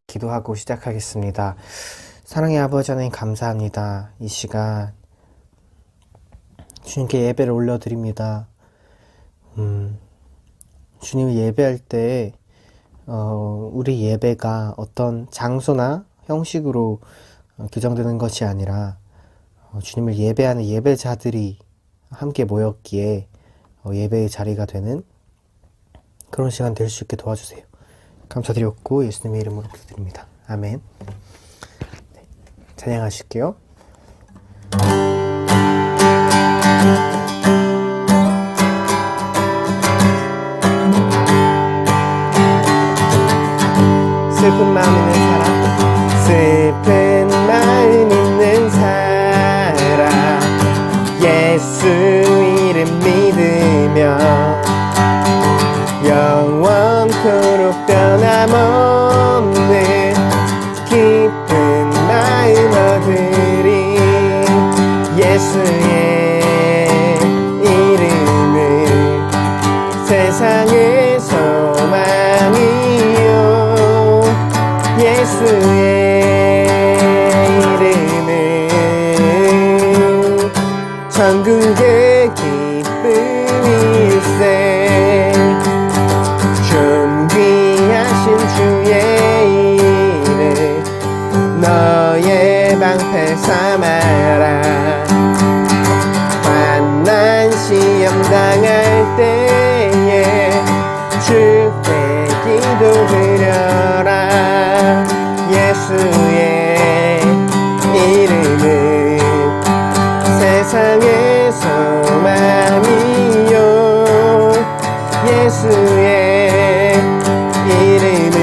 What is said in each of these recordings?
기도하고 시작하겠습니다. 사랑의 아버지 하나님 감사합니다. 이 시간 주님께 예배를 올려드립니다. 주님을 예배할 때 우리 예배가 어떤 장소나 형식으로 규정되는 것이 아니라 주님을 예배하는 예배자들이 함께 모였기에 예배의 자리가 되는 그런 시간 될 수 있게 도와주세요. 감사드렸고 예수님의 이름으로 기도드립니다. 아멘. 네, 찬양하실게요. 슬픈 마음 있는 사람, 슬픈 마음 있는 사람, 예수 이름 믿으며 영원토록 변함없는 깊은 마음 얻으리. 예수의 이름은 세상의 소망이요, 예수의 이름은 천국의 기쁨일세. 존귀하신 주의 이름 너의 방패 삼아라. 환난 시험 당할 때에 주께 기도드려라. 예수의 이름은 세상의 소망이요, 예수의 이름은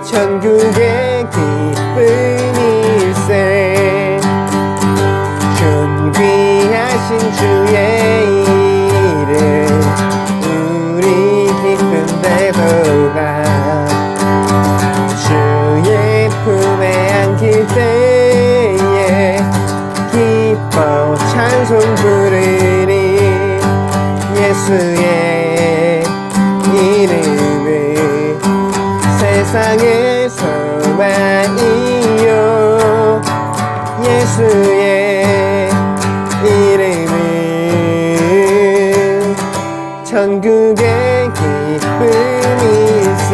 천국의 기쁨일세. 존귀하신 주의 이름 우리 기쁜 대도가 주의 품에 안길 때에 기뻐 찬송 부르리. 예수의 이름은 세상의 소망이요, 예수의 이름은 천국의 기쁨일세.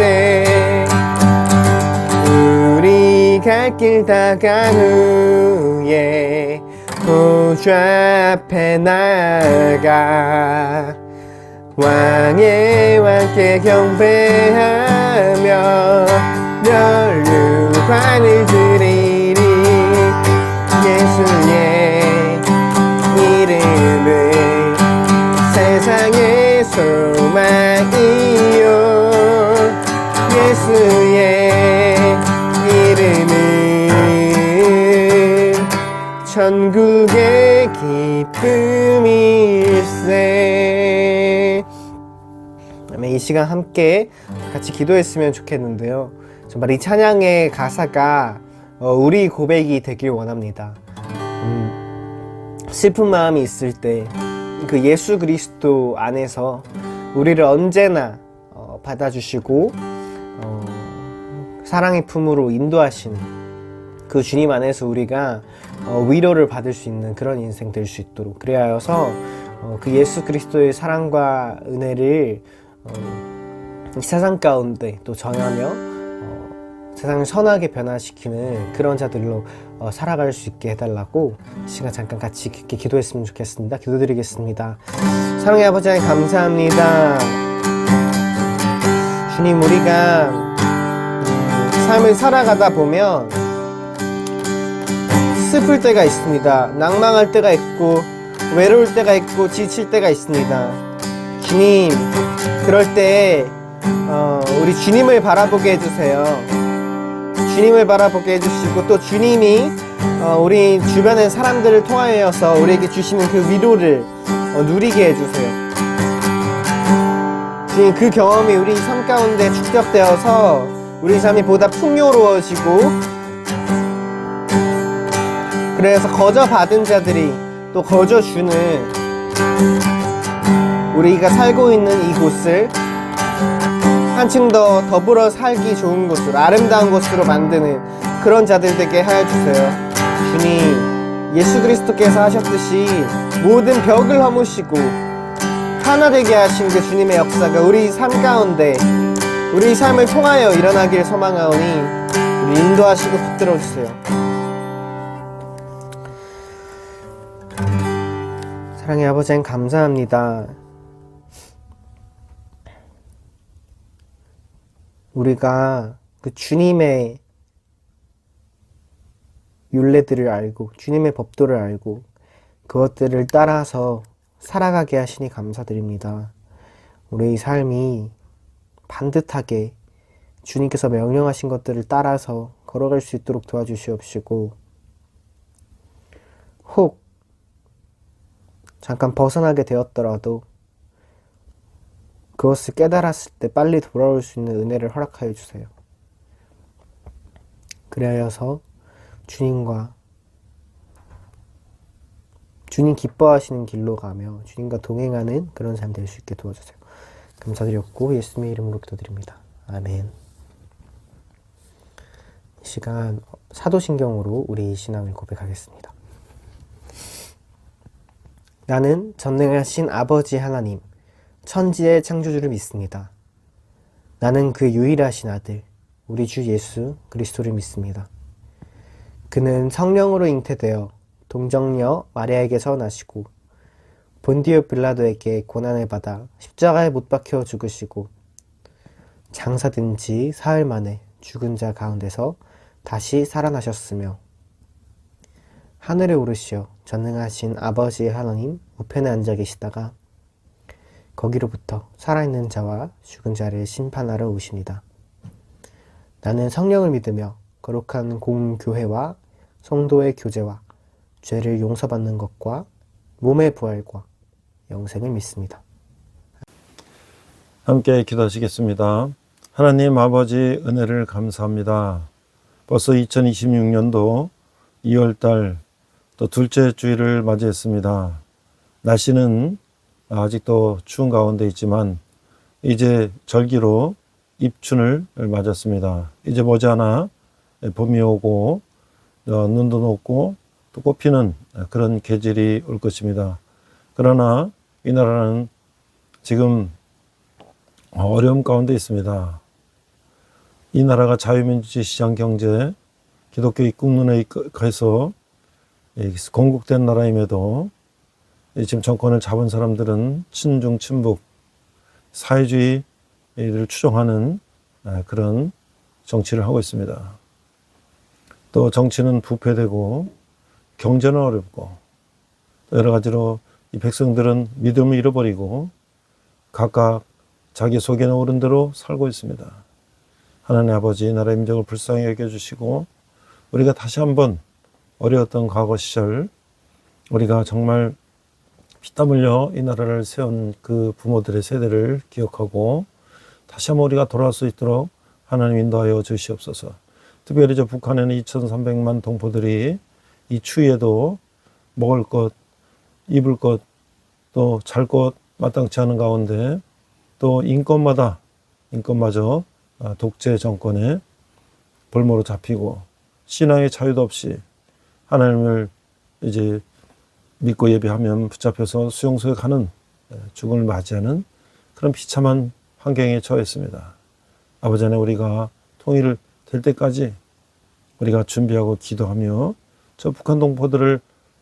우리 갈 길 다간 후에 보좌 앞에 나가 왕의 왕께 경배하며 면류관을 드리리. 예수의 이름은 세상의 소망이요, 예수의 이름은 천국의 기쁨일세. 이 시간 함께 같이 기도했으면 좋겠는데요. 정말 이 찬양의 가사가 우리 고백이 되길 원합니다. 슬픈 마음이 있을 때 그 예수 그리스도 안에서 우리를 언제나 받아주시고 사랑의 품으로 인도하시는 그 주님 안에서 우리가 위로를 받을 수 있는 그런 인생 될 수 있도록, 그래야여서 그 예수 그리스도의 사랑과 은혜를 이 세상 가운데 또 전하며 세상을 선하게 변화시키는 그런 자들로 살아갈 수 있게 해달라고 시간 잠깐 같이 깊게 기도했으면 좋겠습니다. 기도드리겠습니다. 사랑의 아버지 하나님 감사합니다. 주님, 우리가 삶을 살아가다 보면 슬플 때가 있습니다. 낭망할 때가 있고 외로울 때가 있고 지칠 때가 있습니다. 주님, 그럴 때 우리 주님을 바라보게 해주세요. 주님을 바라보게 해주시고 또 주님이 우리 주변의 사람들을 통하여서 우리에게 주시는 그 위로를 누리게 해주세요. 주님, 그 경험이 우리 삶 가운데 축적되어서 우리 삶이 보다 풍요로워지고, 그래서 거저 받은 자들이 또 거저 주는 우리가 살고 있는 이곳을 한층 더 더불어 살기 좋은 곳으로, 아름다운 곳으로 만드는 그런 자들 되게 하여 주세요. 주님, 예수 그리스도께서 하셨듯이 모든 벽을 허무시고 하나 되게 하신 그 주님의 역사가 우리 삶 가운데, 우리 삶을 통하여 일어나길 소망하오니 우리 인도하시고 붙들어 주세요. 사랑의 아버지, 감사합니다. 우리가 그 주님의 율례들을 알고, 주님의 법도를 알고, 그것들을 따라서 살아가게 하시니 감사드립니다. 우리의 삶이 반듯하게 주님께서 명령하신 것들을 따라서 걸어갈 수 있도록 도와주시옵시고, 혹 잠깐 벗어나게 되었더라도 그것을 깨달았을 때 빨리 돌아올 수 있는 은혜를 허락하여 주세요. 그리하여서 주님과, 주님 기뻐하시는 길로 가며 주님과 동행하는 그런 삶 될 수 있게 도와주세요. 감사드렸고 예수님의 이름으로 기도드립니다. 아멘. 이 시간 사도신경으로 우리 신앙을 고백하겠습니다. 나는 전능하신 아버지 하나님, 천지의 창조주를 믿습니다. 나는 그 유일하신 아들, 우리 주 예수 그리스도를 믿습니다. 그는 성령으로 잉태되어 동정녀 마리아에게서 나시고 본디오 빌라도에게 고난을 받아 십자가에 못 박혀 죽으시고 장사된 지 사흘 만에 죽은 자 가운데서 다시 살아나셨으며 하늘에 오르시어 전능하신 아버지 하나님 우편에 앉아 계시다가 거기로부터 살아있는 자와 죽은 자를 심판하러 오십니다. 나는 성령을 믿으며 거룩한 공교회와 성도의 교제와 죄를 용서받는 것과 몸의 부활과 영생을 믿습니다. 함께 기도하시겠습니다. 하나님 아버지 은혜를 감사합니다. 벌써 2026년도 2월달 또 둘째 주일을 맞이했습니다. 날씨는 아직도 추운 가운데 있지만 이제 절기로 입춘을 맞았습니다. 이제 머지않아 봄이 오고 눈도 녹고 또 꽃피는 그런 계절이 올 것입니다. 그러나 이 나라는 지금 어려움 가운데 있습니다. 이 나라가 자유민주주의 시장경제 기독교 입국론에 의해서 건국된 나라임에도 지금 정권을 잡은 사람들은 친중 친북 사회주의를 추종하는 그런 정치를 하고 있습니다. 또 정치는 부패되고 경제는 어렵고 또 여러 가지로 이 백성들은 믿음을 잃어버리고 각각 자기 속에 있는 어른대로 살고 있습니다. 하나님 아버지, 나라의 민족을 불쌍히 여겨주시고 우리가 다시 한번 어려웠던 과거 시절, 우리가 정말 피땀 흘려 이 나라를 세운 그 부모들의 세대를 기억하고 다시 한번 우리가 돌아올 수 있도록 하나님 인도하여 주시옵소서. 특별히 저 북한에는 2,300만 동포들이 이 추위에도 먹을 것, 입을 것, 또 잘 것 마땅치 않은 가운데 또 인권마저 독재 정권에 볼모로 잡히고 신앙의 자유도 없이 하나님을 이제 믿고 예배하면 붙잡혀서 수용소에 가는 죽음을 맞이하는 그런 비참한 환경에 처했습니다. 아버지 하나님, 우리가 통일을 될 때까지 우리가 준비하고 기도하며 저 북한 동포들을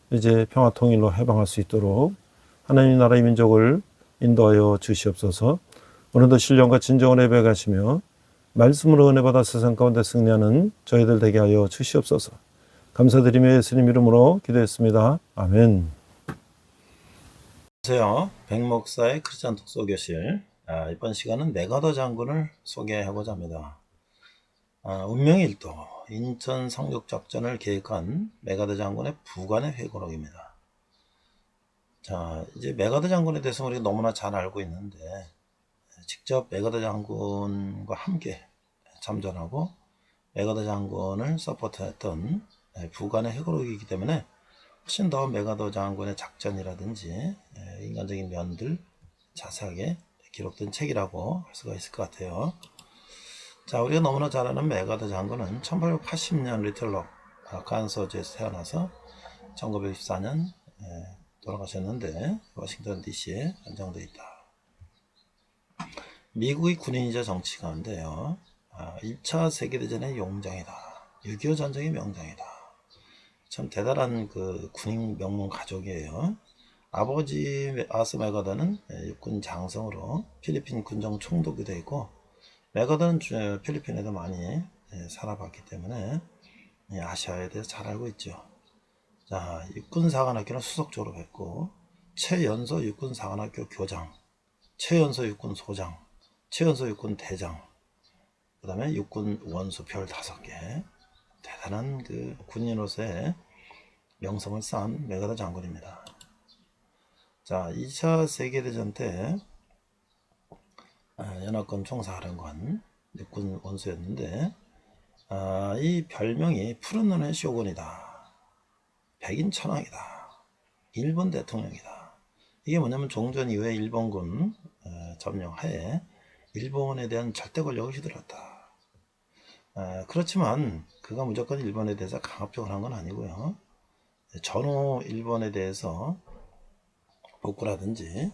이제 평화 통일로 해방할 수 있도록 하나님 나라의 민족을 인도하여 주시옵소서. 오늘도 신령과 진정을 예배하시며 말씀으로 은혜 받아 세상 가운데 승리하는 저희들 되게 하여 주시옵소서. 감사드리며 예수님 이름으로 기도했습니다. 아멘. 안녕하세요. 백목사의 크리스찬 독서교실. 이번 시간은 메가더 장군을 소개하고자 합니다. 운명의 일도 인천 상륙작전을 계획한 메가더 장군의 부관의 회고록입니다. 자, 이제 메가더 장군에 대해서 우리가 너무나 잘 알고 있는데 직접 메가더 장군과 함께 참전하고 메가더 장군을 서포트했던 부관의 회고록이기 때문에 훨씬 더 메가더 장군의 작전이라든지 인간적인 면들 자세하게 기록된 책이라고 할 수가 있을 것 같아요. 자, 우리가 너무나 잘 아는 메가더 장군은 1880년 리틀록 아칸소주에서 태어나서 1914년 돌아가셨는데 워싱턴 DC에 안정되어 있다. 미국의 군인이자 정치가인데요. 1차 세계대전의 용장이다. 6.25 전쟁의 명장이다. 참 대단한 그 군인 명문 가족이에요. 아버지 아스 메가더는 육군 장성으로 필리핀 군정 총독이 되고, 메가더는 필리핀에도 많이 살아봤기 때문에 아시아에 대해서 잘 알고 있죠. 자, 육군사관학교는 수석 졸업했고, 최연소 육군사관학교 교장, 최연소 육군 소장, 최연소 육군 대장, 그 다음에 육군 원수 별 5개. 대단한 그 군인으로서의 명성을 쌓은 메가더 장군입니다. 자, 2차 세계대전 때 연합군 총사령관 육군 원수였는데, 이 별명이 푸른 눈의 쇼군이다, 백인 천왕이다, 일본 대통령이다. 이게 뭐냐면 종전 이후에 일본군 점령하에 일본에 대한 절대 권력을 휘둘렀다. 그렇지만 그가 무조건 일본에 대해서 강압적으로 한 건 아니고요. 전후 일본에 대해서 복구라든지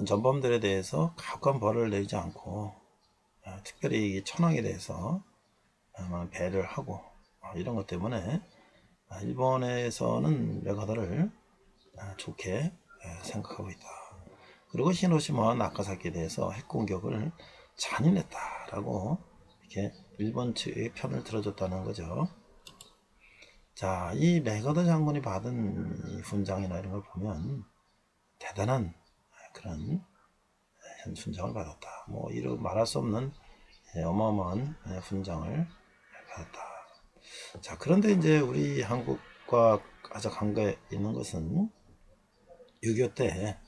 전범들에 대해서 가혹한 벌을 내지 않고, 특별히 이 천황에 대해서 배려를 하고, 이런 것 때문에 일본에서는 메가더를 좋게 생각하고 있다. 그리고 히로시마와 나가사키에 대해서 핵공격을 잔인했다라고 이렇게 일본 측의 편을 들어줬다는 거죠. 자, 이 메가더 장군이 받은 이 훈장이나 이런 걸 보면 대단한 그런 훈장을 받았다. 뭐 이루 말할 수 없는 어마어마한 훈장을 받았다. 자, 그런데 이제 우리 한국과 아주 관계 있는 것은 6.25 때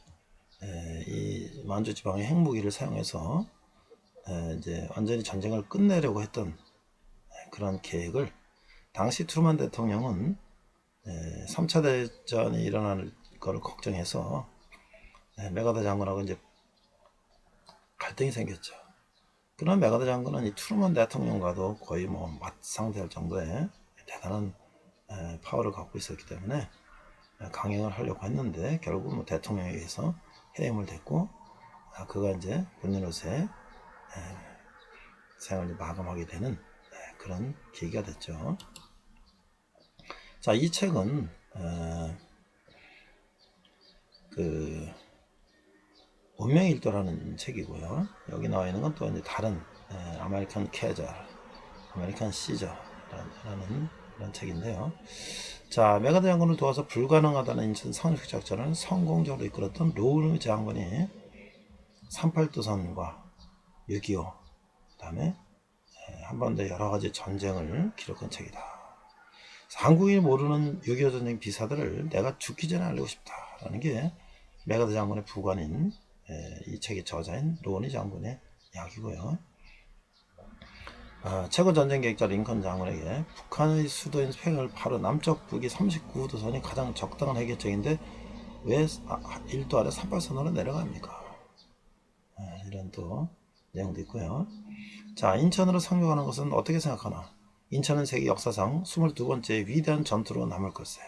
이 만주 지방의 핵무기를 사용해서 이제 완전히 전쟁을 끝내려고 했던 그런 계획을, 당시 트루만 대통령은 3차 대전이 일어날 걸 걱정해서 메가더 장군하고 이제 갈등이 생겼죠. 그런 메가더 장군은 이 트루만 대통령과도 거의 뭐 맞상대할 정도의 대단한 파워를 갖고 있었기 때문에 강행을 하려고 했는데, 결국 뭐 대통령에 의해서 해임을 됐고, 그가 이제 군인으로서의 생활을 마감하게 되는 그런 계기가 됐죠. 자, 이 책은 그 운명의 일도라는 책이고요. 여기 나와 있는 건 또 이제 다른 아메리칸 캐저, 아메리칸 시저라는 그런 책인데요. 자, 메가더 장군을 도와서 불가능하다는 인천 상륙 작전을 성공적으로 이끌었던 로우르 장군이 38도선과 6.25, 그 다음에 한반도 여러 가지 전쟁을 기록한 책이다. 한국인이 모르는 6.25 전쟁 비사들을 내가 죽기 전에 알리고 싶다라는 게 메가더 장군의 부관인 이 책의 저자인 로니 장군의 이야기고요. 최고 전쟁 계획자 링컨 장군에게 북한의 수도인 팽을 바로 남쪽 북위 39도선이 가장 적당한 해결책인데 왜 1도 아래 38선으로 내려갑니까? 이런 또 내용도 있고요. 자, 인천으로 상륙하는 것은 어떻게 생각하나? 인천은 세계 역사상 22번째 위대한 전투로 남을 것세.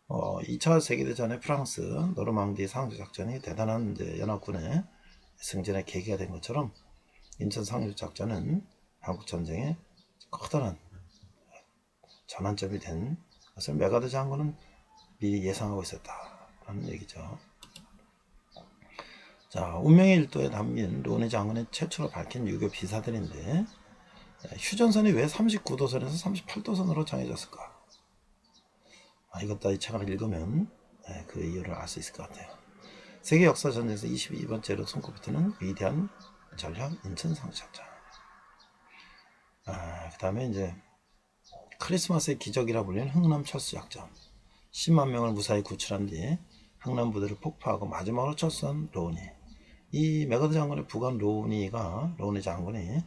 2차 세계대전의 프랑스 노르망디 상륙작전이 대단한 이제 연합군의 승전의 계기가 된 것처럼, 인천 상륙작전은 한국전쟁의 커다란 전환점이 된 것을 메가더 장군은 미리 예상하고 있었다라는 얘기죠. 자, 운명의 일도에 담긴 로니 장군의 최초로 밝힌 유교 비사들인데, 휴전선이 왜 39도선에서 38도선으로 정해졌을까? 이것도 이 책을 읽으면 그 이유를 알 수 있을 것 같아요. 세계 역사 전쟁에서 22번째로 손꼽히는 위대한 전략 인천 상륙작전. 그 다음에 이제 크리스마스의 기적이라 불리는 흥남 철수작전. 10만 명을 무사히 구출한 뒤에 흥남 부대를 폭파하고 마지막으로 철수한 로니. 이 메가더 장군의 부관 로니 장군이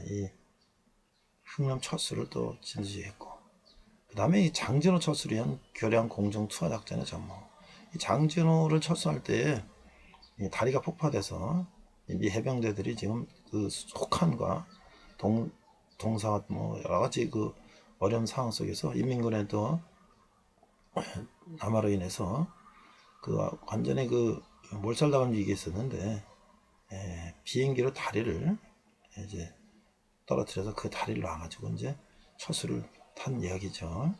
이 흥남 철수를 또 진지했고, 그 다음에 이 장진호 철수를 위한 교량 공중 투하 작전의 전무. 이 장진호를 철수할 때에 이 다리가 폭파돼서 미 해병대들이 지금 그 혹한과 동사 뭐 여러 가지 그 어려운 상황 속에서 인민군에도 남하로 인해서 그 완전히 그 몰살당한 위기에 있었는데 비행기로 다리를 이제 떨어뜨려서 그 다리를 놔가지고 이제 철수를 탄 이야기죠.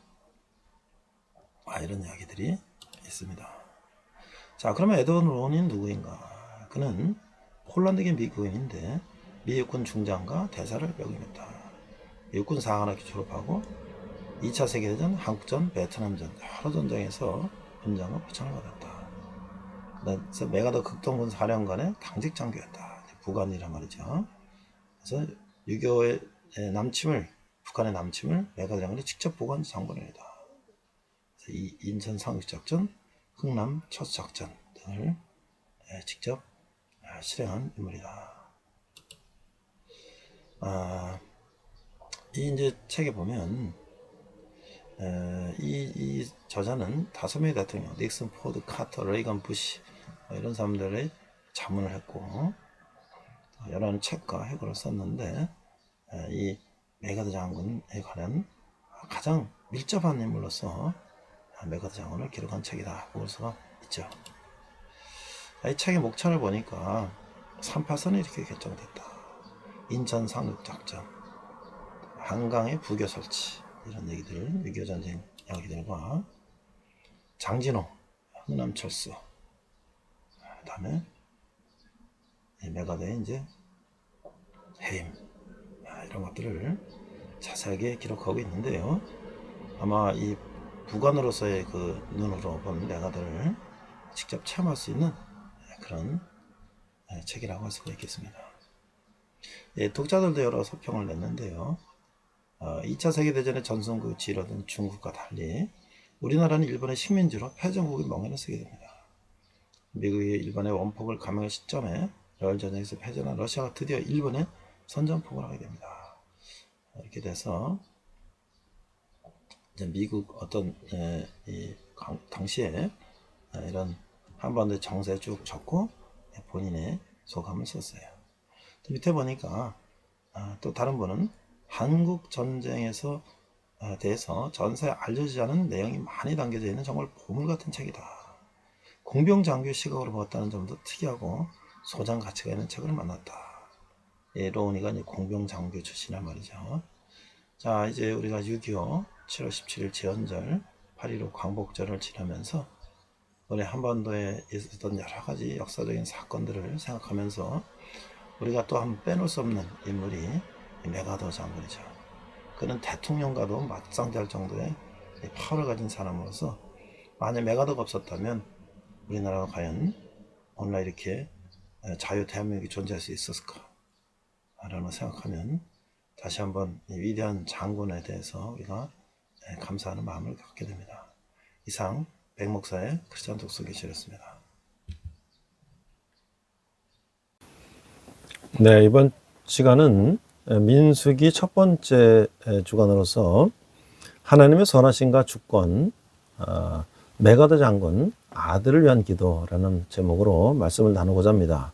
이런 이야기들이 있습니다. 자, 그러면 에드워드 론이 누구인가? 그는 폴란드계 미국인인데 미국군 중장과 대사를 역임했다. 미국군 사관학교 졸업하고 2차 세계대전, 한국전, 베트남전 여러 전장에서 훈장과 표창을 받았다. 그래서 메가더 극동군 사령관의 당직 장교였다. 부관이란 말이죠. 그래서 6.25의 남침을, 북한의 남침을 메가더 장군이 직접 보고한 장군이다. 이 인천 상륙작전, 흥남 첫작전 등을 직접 실행한 인물이다. 이 이제 책에 보면 이 저자는 5명의 대통령, 닉슨, 포드, 카터, 레이건, 부시 이런 사람들의 자문을 했고 여러 책과 해고를 썼는데 이 메가더 장군에 관한 가장 밀접한 인물로서 메가더 장군을 기록한 책이다 볼 수가 있죠. 이 책의 목차를 보니까 3파선이 이렇게 결정됐다. 인천 상륙작전, 한강의 부교 설치 이런 얘기들, 6.25 전쟁 이야기들과 장진호, 흥남 철수, 그 다음에 메가더의 이제 해임 이런 것들을 자세하게 기록하고 있는데요. 아마 이 부관으로서의 그 눈으로 본 메가더를 직접 체험할 수 있는 그런 책이라고 할 수가 있겠습니다. 독자들도 여러 서평을 냈는데요. 2차 세계대전의 전성국 지로던 중국과 달리 우리나라는 일본의 식민지로 패전국의 멍에를 쓰게 됩니다. 미국이 일본의 원폭을 감행할 시점에 러일전쟁에서 패전한 러시아가 드디어 일본에 선전포고를 하게 됩니다. 이렇게 돼서 이제 미국 어떤 당시에 이런 한반도의 정세에 쭉 적고 본인의 소감을 썼어요. 밑에 보니까 또 다른 분은 한국 전쟁에서 대해서 전세에 알려지지 않은 내용이 많이 담겨져 있는 정말 보물 같은 책이다. 공병장교 시각으로 보았다는 점도 특이하고 소장 가치가 있는 책을 만났다. 로운이가 이제 공병장교 출신이란 말이죠. 자, 이제 우리가 6.25 7월 17일 제헌절, 8.15 광복절을 지나면서 우리 한반도에 있었던 여러 가지 역사적인 사건들을 생각하면서 우리가 또 한 빼놓을 수 없는 인물이 메가더 장군이죠. 그는 대통령과도 맞상대할 정도의 파워를 가진 사람으로서 만약 메가더가 없었다면 우리나라가 과연 오늘날 이렇게 자유 대한민국이 존재할 수 있었을까? 라고 생각하면 다시 한번 이 위대한 장군에 대해서 우리가 감사하는 마음을 갖게 됩니다. 이상 백목사의 크리스찬 독서교실이었습니다. 네, 이번 시간은 민수기 첫 번째 주간으로서 하나님의 선하심과 주권, 메가더 장군 아들을 위한 기도라는 제목으로 말씀을 나누고자 합니다.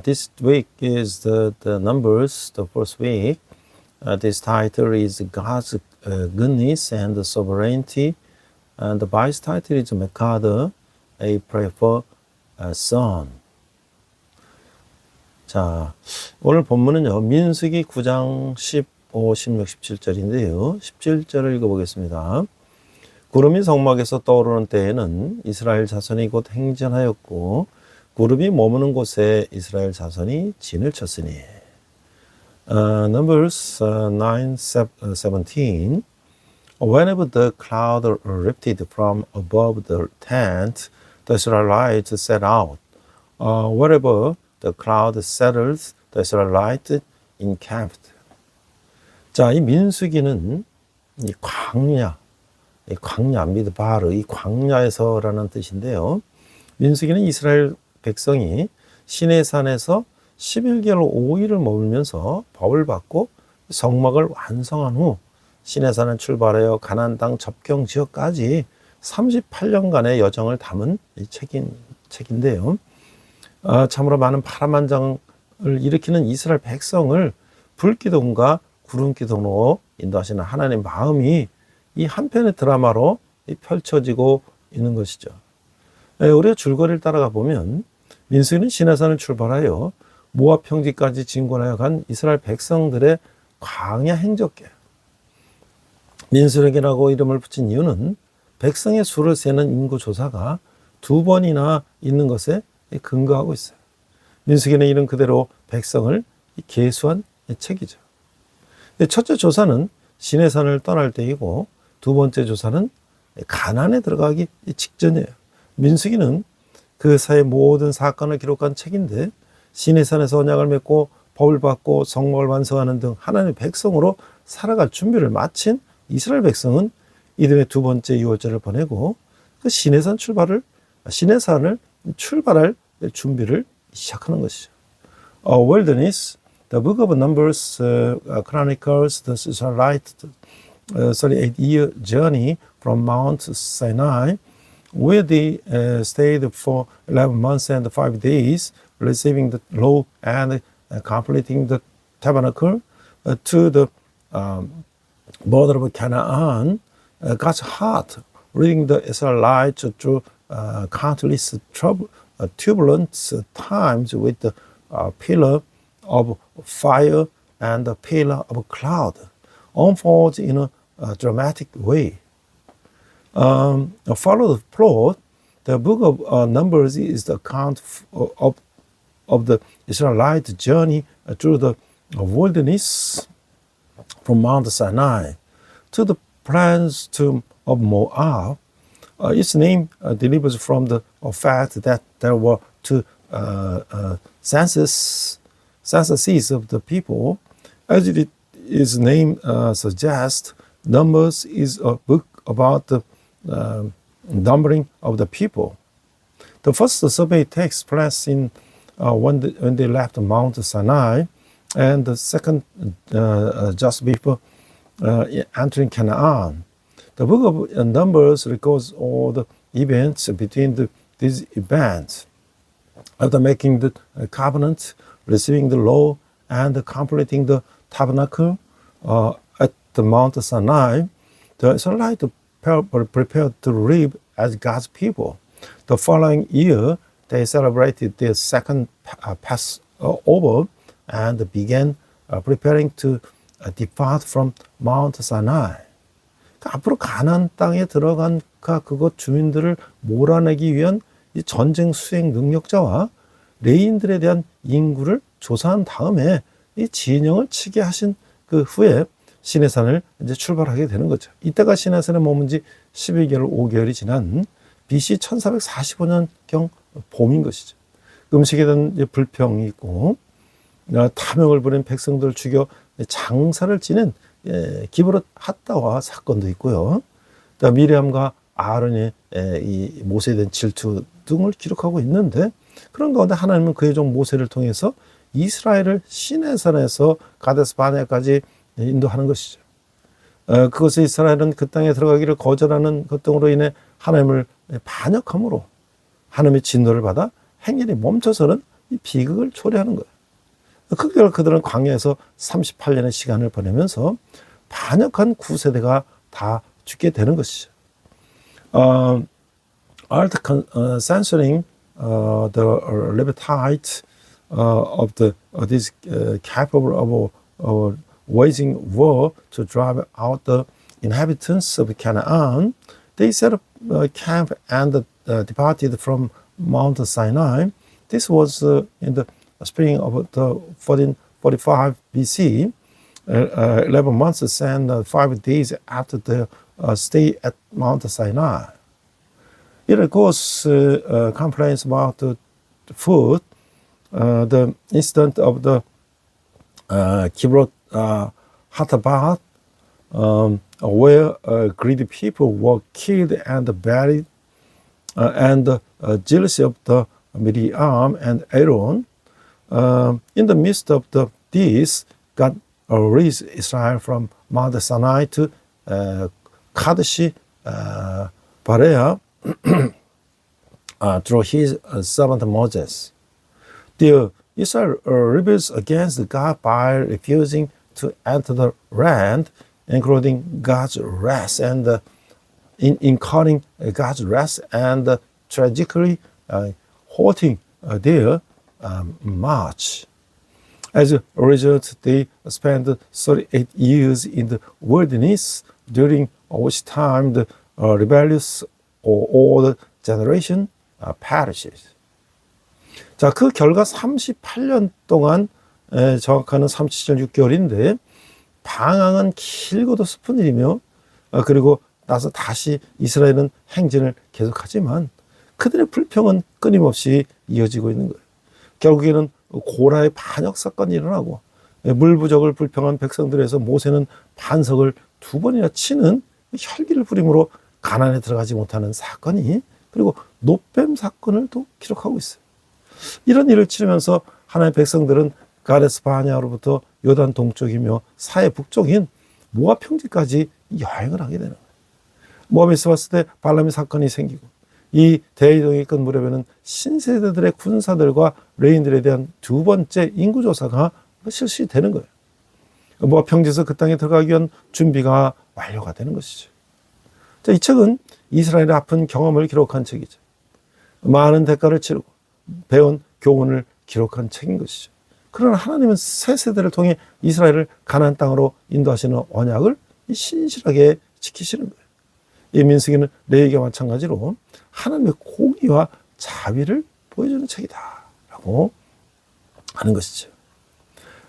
This week is the Numbers, the first week. This title is God's goodness and sovereignty. And the vice title is Megader, a prayer for a son. 자, 오늘 본문은요, 민수기 9장 15, 16, 17절인데요. 17절을 읽어보겠습니다. 구름이 성막에서 떠오르는 때에는 이스라엘 자손이 곧 행진하였고 구름이 머무는 곳에 이스라엘 자손이 진을 쳤으니. Numbers 9:17. Whenever the cloud lifted from above the tent, the Israelites set out. Wherever the cloud settled, the Israelites encamped. 자, 이 민수기는 이 광야 미드바르, 이 광야에서라는 뜻인데요. 민수기는 이스라엘 백성이 시내산에서 11개월 5일을 머물면서 법을 받고 성막을 완성한 후 시내산을 출발하여 가나안 땅 접경 지역까지 38년간의 여정을 담은 이 책인데요. 참으로 많은 파란만장을 일으키는 이스라엘 백성을 불기둥과 구름기둥으로 인도하시는 하나님의 마음이 이 한편의 드라마로 펼쳐지고 있는 것이죠. 우리가 줄거리를 따라가 보면 민수기는 시내산을 출발하여 모압 평지까지 진군하여 간 이스라엘 백성들의 광야 행적기예요. 민수기라고 이름을 붙인 이유는 백성의 수를 세는 인구 조사가 2번이나 있는 것에 근거하고 있어요. 민수기는 이름 그대로 백성을 계수한 책이죠. 첫째 조사는 시내산을 떠날 때이고 두 번째 조사는 가나안에 들어가기 직전이에요. 민수기는 그 사이의 모든 사건을 기록한 책인데 시내산에서 언약을 맺고 법을 받고 성막을 완성하는 등 하나님의 백성으로 살아갈 준비를 마친 이스라엘 백성은 이듬해 두 번째 유월절을 보내고 그 시내산을 출발할 준비를 시작하는 것이죠. Wilderness, the book of Numbers chronicles the Israelite 38-year journey from Mount Sinai, where they stayed for 11 months and 5 days, receiving the law and completing the tabernacle to the border of Canaan. God's heart, reading the Israelites through countless turbulent times with the pillar of fire and the pillar of cloud, unfolds in a dramatic way. Follow the plot. The book of Numbers is the account of the Israelite journey through the wilderness from Mount Sinai to the plains of Moab. Its name delivers from the fact that there were two censuses of the people. As its name suggests, Numbers is a book about the numbering of the people. The first survey takes place when they left Mount Sinai, and the second just before entering Canaan. The book of Numbers records all the events between these events. After making the covenant, receiving the law, and completing the tabernacle at the Mount Sinai, the Israelites were prepared to live as God's people. The following year, they celebrated their second Passover and began preparing to depart from Mount Sinai. 앞으로 가나안 땅에 들어간 그곳 주민들을 몰아내기 위한 이 전쟁 수행 능력자와 레인들에 대한 인구를 조사한 다음에 이 진영을 치게 하신 그 후에 시내산을 이제 출발하게 되는 거죠. 이때가 시내산에 머문 지 12개월 5개월이 지난 BC 1445년경 봄인 것이죠. 음식에 대한 불평이 있고 탐욕을 부린 백성들을 죽여 장사를 지낸 기브롯 핫다와 사건도 있고요. 미리암과 아론의 이 모세에 대한 질투 등을 기록하고 있는데 그런 가운데 하나님은 그의 종 모세를 통해서 이스라엘을 시내산에서 가데스 바네아까지 인도하는 것이죠. 그것을 이스라엘은 그 땅에 들어가기를 거절하는 것 등으로 인해 하나님을 반역함으로 하나님의 진노를 받아 행렬이 멈춰서는 이 비극을 초래하는 거예요. 그 결과 그들은 광야에서 38년의 시간을 보내면서 반역한 9세대가 다 죽게 되는 것이죠. After censoring the Levites of this capable of waging war to drive out the inhabitants of Canaan, they set up camp and departed from Mount Sinai. This was in the spring of the 1445 BC, 11 months and 5 days after the stay at Mount Sinai. It records complaints about the food, the incident of the Kibrot Hatabat, where greedy people were killed and buried, and jealousy of the Miriam and Aaron. In the midst of this, God raised Israel from Mount Sinai to Kadesh Barnea through his servant Moses. There, Israel rebels against God by refusing to enter the land, including God's wrath and incurring God's wrath and tragically halting their march. As a result, they spent 38 years in the wilderness, during which time the rebellious old generation perishes. 자, 그 결과 38년 동안, 정확한 37년 6개월인데, 방황은 길고도 슬픈 일이며, 그리고 나서 다시 이스라엘은 행진을 계속하지만, 그들의 불평은 끊임없이 이어지고 있는 거예요. 결국에는 고라의 반역 사건이 일어나고, 물부족을 불평한 백성들에서 모세는 반석을 2번이나 치는 혈기를 부림으로 가나안에 들어가지 못하는 사건이, 그리고 노뱀 사건을 또 기록하고 있어요. 이런 일을 치르면서 하나님의 백성들은 가데스 바네아로부터 요단 동쪽이며 사해 북쪽인 모압 평지까지 여행을 하게 되는 거예요. 모압에서 봤을 때 발람의 사건이 생기고, 이 대이동이 끝 무렵에는 신세대들의 군사들과 레인들에 대한 2번째 인구조사가 실시되는 거예요. 모압 평지에서 그 땅에 들어가기 위한 준비가 완료가 되는 것이죠. 자, 이 책은 이스라엘의 아픈 경험을 기록한 책이죠. 많은 대가를 치르고 배운 교훈을 기록한 책인 것이죠. 그러나 하나님은 새 세대를 통해 이스라엘을 가나안 땅으로 인도하시는 언약을 신실하게 지키시는 거예요. 이 민수기는 레위기와 마찬가지로 하나님의 공의와 자비를 보여주는 책이다라고 하는 것이죠.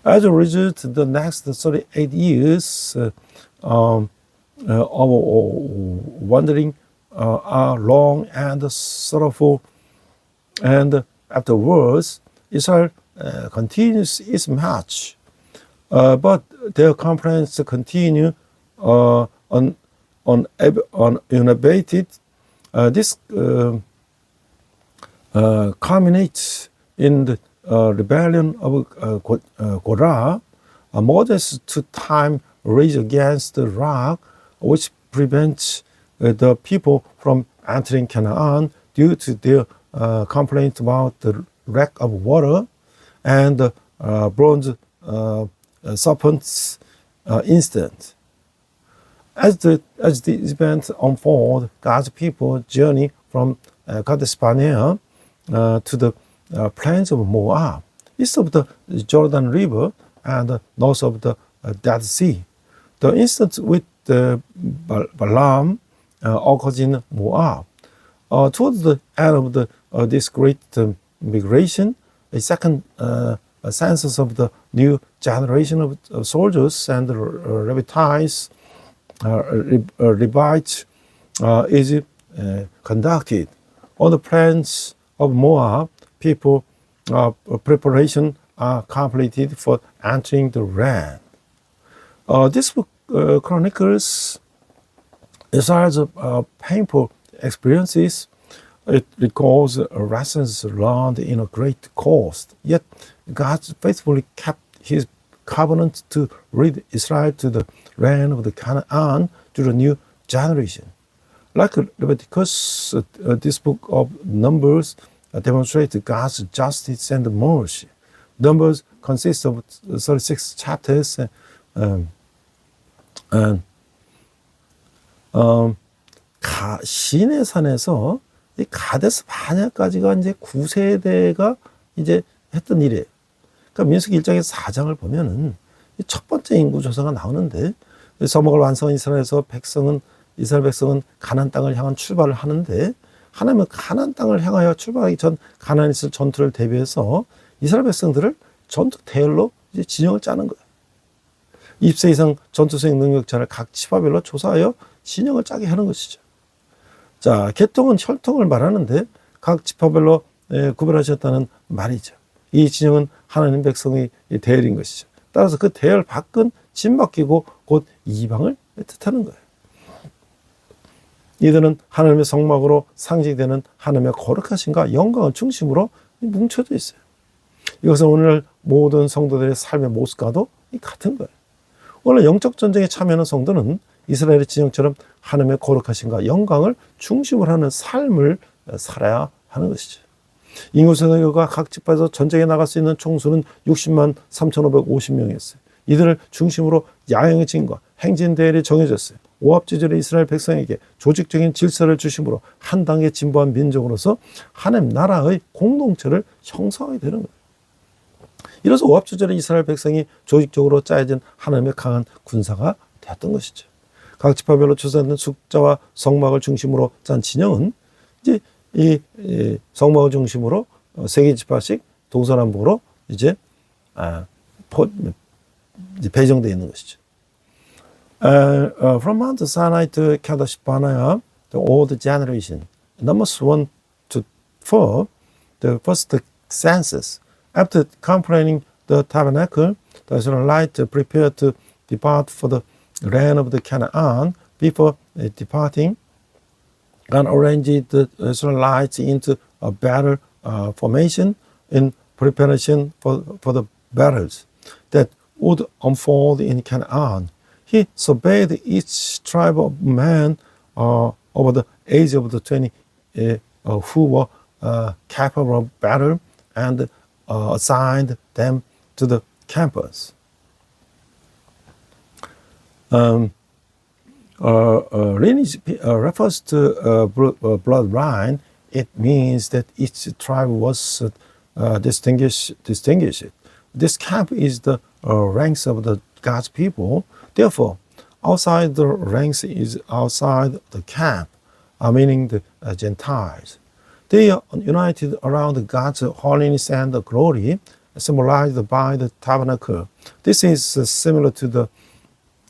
As a result, the next 38 years of wandering are long and sorrowful, and afterwards Israel continues its march, but their complaints continue unabated. This culminates in the rebellion of Korah. Moses took time rage against the rock, which prevents the people from entering Canaan due to their complaint about the lack of water, and the bronze serpent's incident. As the events unfold, God's people journey from Kadesh Barnea to the plains of Moab, east of the Jordan River and north of the Dead Sea. The incident with Balaam occurs in Moab. Towards the end of this great migration, a second census of the new generation of soldiers and Levites is conducted. On the plains of Moab, people preparation are completed for entering the land. This book chronicles Israel's painful experiences. It recalls lessons learned in a great cost. Yet God faithfully kept his covenant to lead Israel to the land of the Canaan to the new generation. Like Leviticus, this book of Numbers demonstrates God's justice and mercy. Numbers consists of 36 chapters, 시내산에서 이 가데스 바냐까지가 이제 9세대가 이제 했던 일이에요. 그러니까 민수기 1장에서 4장을 보면은 첫 번째 인구 조사가 나오는데, 서목을 완성한 이스라엘 백성은 가나안 땅을 향한 출발을 하는데, 하나님은 가나안 땅을 향하여 출발하기 전 가나안에 있을 전투를 대비해서 이스라엘 백성들을 전투 대열로 이제 진영을 짜는 거예요. 20세 이상 전투 수행 능력자를 각 지파별로 조사하여 진영을 짜게 하는 것이죠. 자, 계통은 혈통을 말하는데 각 지파별로 구별하셨다는 말이죠. 이 진영은 하나님 백성의 대열인 것이죠. 따라서 그 대열 밖은 진 바뀌고 곧 이방을 뜻하는 거예요. 이들은 하나님의 성막으로 상징되는 하나님의 거룩하심과 영광을 중심으로 뭉쳐져 있어요. 이것은 오늘 모든 성도들의 삶의 모습과도 같은 거예요. 오늘 영적 전쟁에 참여하는 성도는 이스라엘의 진영처럼 하나님의 거룩하심과 영광을 중심으로 하는 삶을 살아야 하는 것이죠. 인구 세대가 각 지파에서 전쟁에 나갈 수 있는 총수는 60만 3,550명이었어요. 이들을 중심으로 야영의 진과 행진 대열이 정해졌어요. 오합지졸의 이스라엘 백성에게 조직적인 질서를 주심으로 한 단계 진보한 민족으로서 하나님 나라의 공동체를 형성하게 되는 거예요. 이로써 오합지졸의 이스라엘 백성이 조직적으로 짜여진 하나님의 강한 군사가 되었던 것이죠. 각 지파별로 추산된 숫자와 성막을 중심으로 짠 진영은 이제 이 성막을 중심으로 세 개 지파씩 동서남북으로 이제 배정되어 있는 것이죠. From Mount Sinai to Kadesh Barnea, the old generation, numbers 1 to 4, the first census. After completing the tabernacle, the Israelites prepared to depart for the land of the Canaan. Before departing, God arranged the Israelites into a battle formation in preparation for the battles that would unfold in Canaan. He surveyed each tribe of men over the age of the 20 who were capable of battle and assigned them to the campus. Lineage refers to bloodline. It means that each tribe was distinguished. This camp is the ranks of the God's people. Therefore, outside the ranks is outside the camp, meaning the Gentiles. They are united around God's holiness and glory, symbolized by the tabernacle. This is similar to the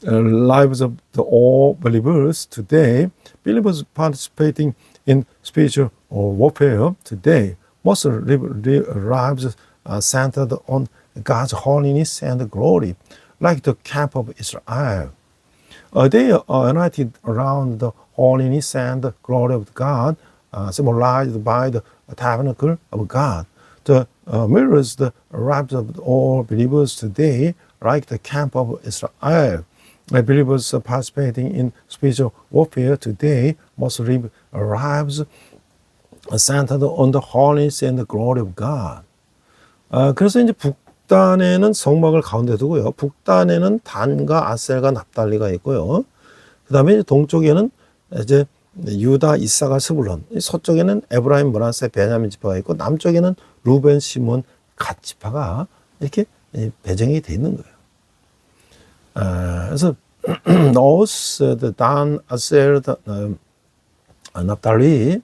lives of all believers today. Believers participating in spiritual warfare today most lives centered on God's holiness and glory, like the camp of Israel. They are united around the holiness and glory of God, symbolized by the tabernacle of God. The mirrors the lives of all believers today, like the camp of Israel. Believers participating in spiritual warfare today must live lives centered on the holiness and the glory of God. 그래서 이제 북단에는 성막을 가운데 두고요. 북단에는 단과 아셀과 납달리가 있고요. 그 다음에 동쪽에는 이제 유다, 이사가, 스불론, 서쪽에는 에브라임, 므낫세, 베냐민 지파가 있고 남쪽에는 루벤, 시몬, 갓 지파가 이렇게 배정이 돼 있는 거예요. 그래서 north, the Dan, Aser, Naphtali,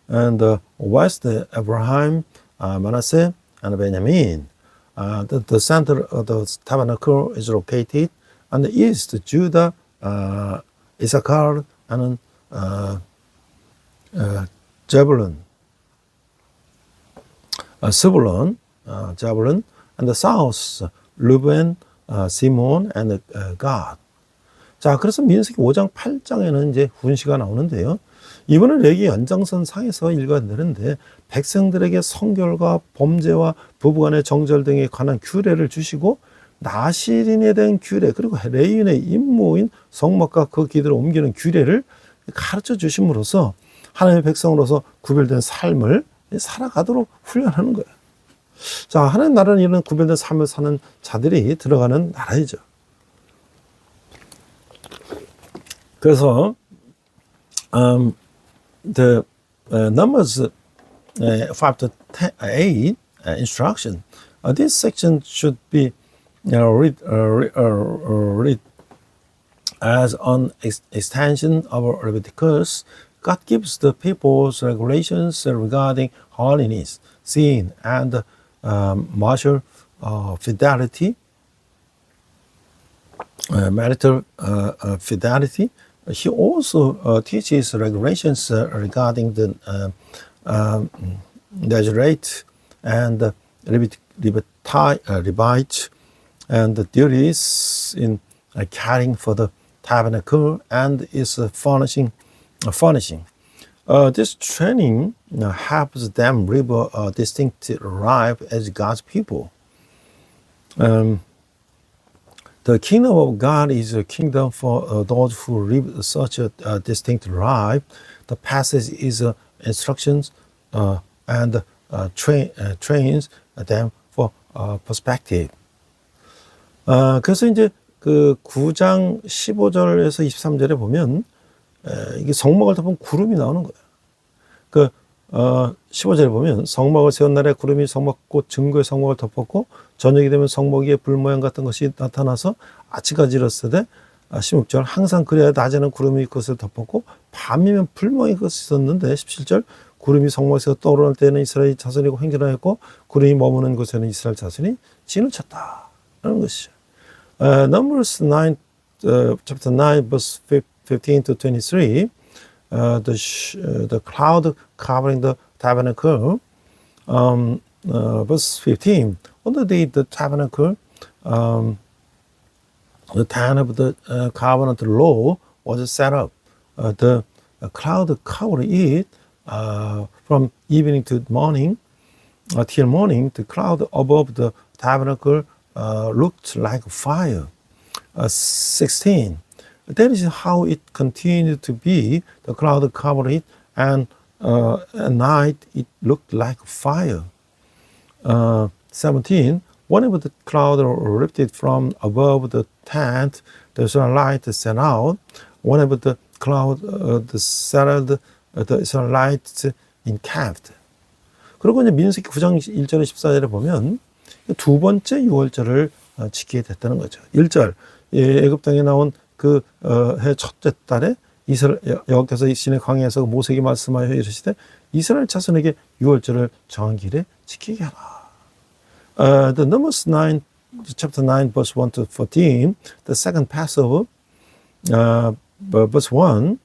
and the west, Abraham, Manasseh, and Benjamin. The center of the tabernacle is located on the east, Judah, Issachar, and Zebulun, Zebulun, and the south, Reuben, Simon, and Gad. 자, 그래서 민수기 5장 8장에는 이제 훈시가 나오는데요. 이번은 레기 연장선 상에서 읽어내는데 백성들에게 성결과 범죄와 부부간의 정절 등에 관한 규례를 주시고 나시린에 대한 규례 그리고 레위인의 임무인 성막과 그 기들을 옮기는 규례를 가르쳐 주심으로써 하나님의 백성으로서 구별된 삶을 살아가도록 훈련하는 거예요. 자, 하나님 나라는 이런 구별된 삶을 사는 자들이 들어가는 나라이죠. 그래서 the Numbers 5 to 8 instruction, this section should be read as an extension of Leviticus. God gives the people's regulations regarding holiness, sin, and marital fidelity, marital fidelity. He also teaches regulations regarding the Nazirite and Levite and the duties in caring for the tabernacle and its furnishing. This training helps them live a distinct life as God's people. The kingdom of God is a kingdom for those who live such a distinct life. The passage is instructions and trains them for perspective. 그래서 이제 그 9장 15절에서 23절에 보면 이게 성막을 덮은 구름이 나오는 거예요. 그 15절에 보면 성막을 세운 날에 구름이 성막꽃 증거의 성막을 덮었고 저녁이 되면 성막 위에 불 모양 같은 것이 나타나서 아침까지 일었으되 16절 항상 그래야 낮에는 구름이 그것을 덮었고 밤이면 불 모양의 것이 있었는데 17절 구름이 성막에서 떠오르는 때는 이스라엘 자손이 행진하였고 구름이 머무는 곳에는 이스라엘 자손이 진을 쳤다 라는 것이죠. Numbers 9, chapter 9 verse 15 to 23 the cloud covering the tabernacle. Verse 15. On the day the tabernacle, the tent of the covenant law was set up. The cloud covered it from evening to morning. Till morning, the cloud above the tabernacle looked like fire. 16. That is how it continued to be. The cloud covered it, and at night it looked like fire. 17. Whenever the cloud lifted from above the tent, the Israelites set out. Whenever the cloud settled, the Israelites encamped. 그리고 이제 민수기 9장 1절에 14절에 보면 두 번째 유월절을 지키게 됐다는 거죠. 1절 애굽 땅에 나온 그 해 첫째 달에 이스라엘 여호와께서 시내 광야에서 모세에게 말씀하여 이르시되 이스라엘 자손에게 유월절을 정한 길에 지키게 하라. The Numbers 9, chapter 9, verse 1 to 14, the second Passover, verse 1.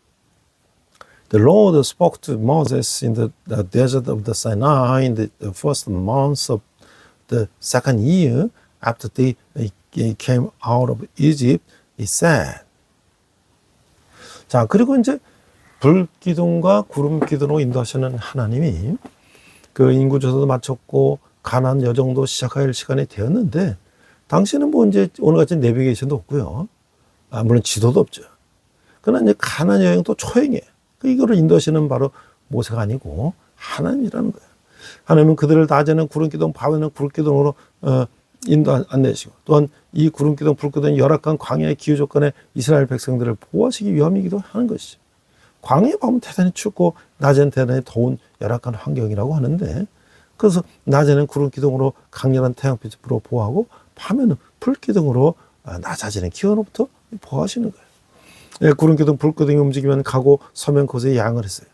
The Lord spoke to Moses in the desert of the Sinai in the first month of the second year after they came out of Egypt. He said. 자, 그리고 이제 불기둥과 구름기둥으로 인도하시는 하나님이 그 인구조사도 마쳤고 가나안 여정도 시작할 시간이 되었는데 당시에는 뭐 이제 오늘같이 내비게이션도 없고요. 물론 지도도 없죠. 그러나 이제 가나안 여행도 초행이에요. 이거를 인도하시는 바로 모세가 아니고 하나님이라는 거예요. 하나님은 그들을 낮에는 구름기둥, 밤에는 불기둥으로 인도 안 내시고 또한 이 구름기둥, 불기둥 열악한 광야의 기후 조건에 이스라엘 백성들을 보호하시기 위함이기도 하는 것이죠. 광야에 보면 대단히 춥고 낮에는 대단히 더운 열악한 환경이라고 하는데 그래서 낮에는 구름기둥으로 강렬한 태양빛으로 보호하고 밤에는 불기둥으로 낮아지는 기온으로부터 보호하시는 거예요. 예, 구름기둥, 불기둥이 움직이면 가고 서면 그것에 양을 했어요.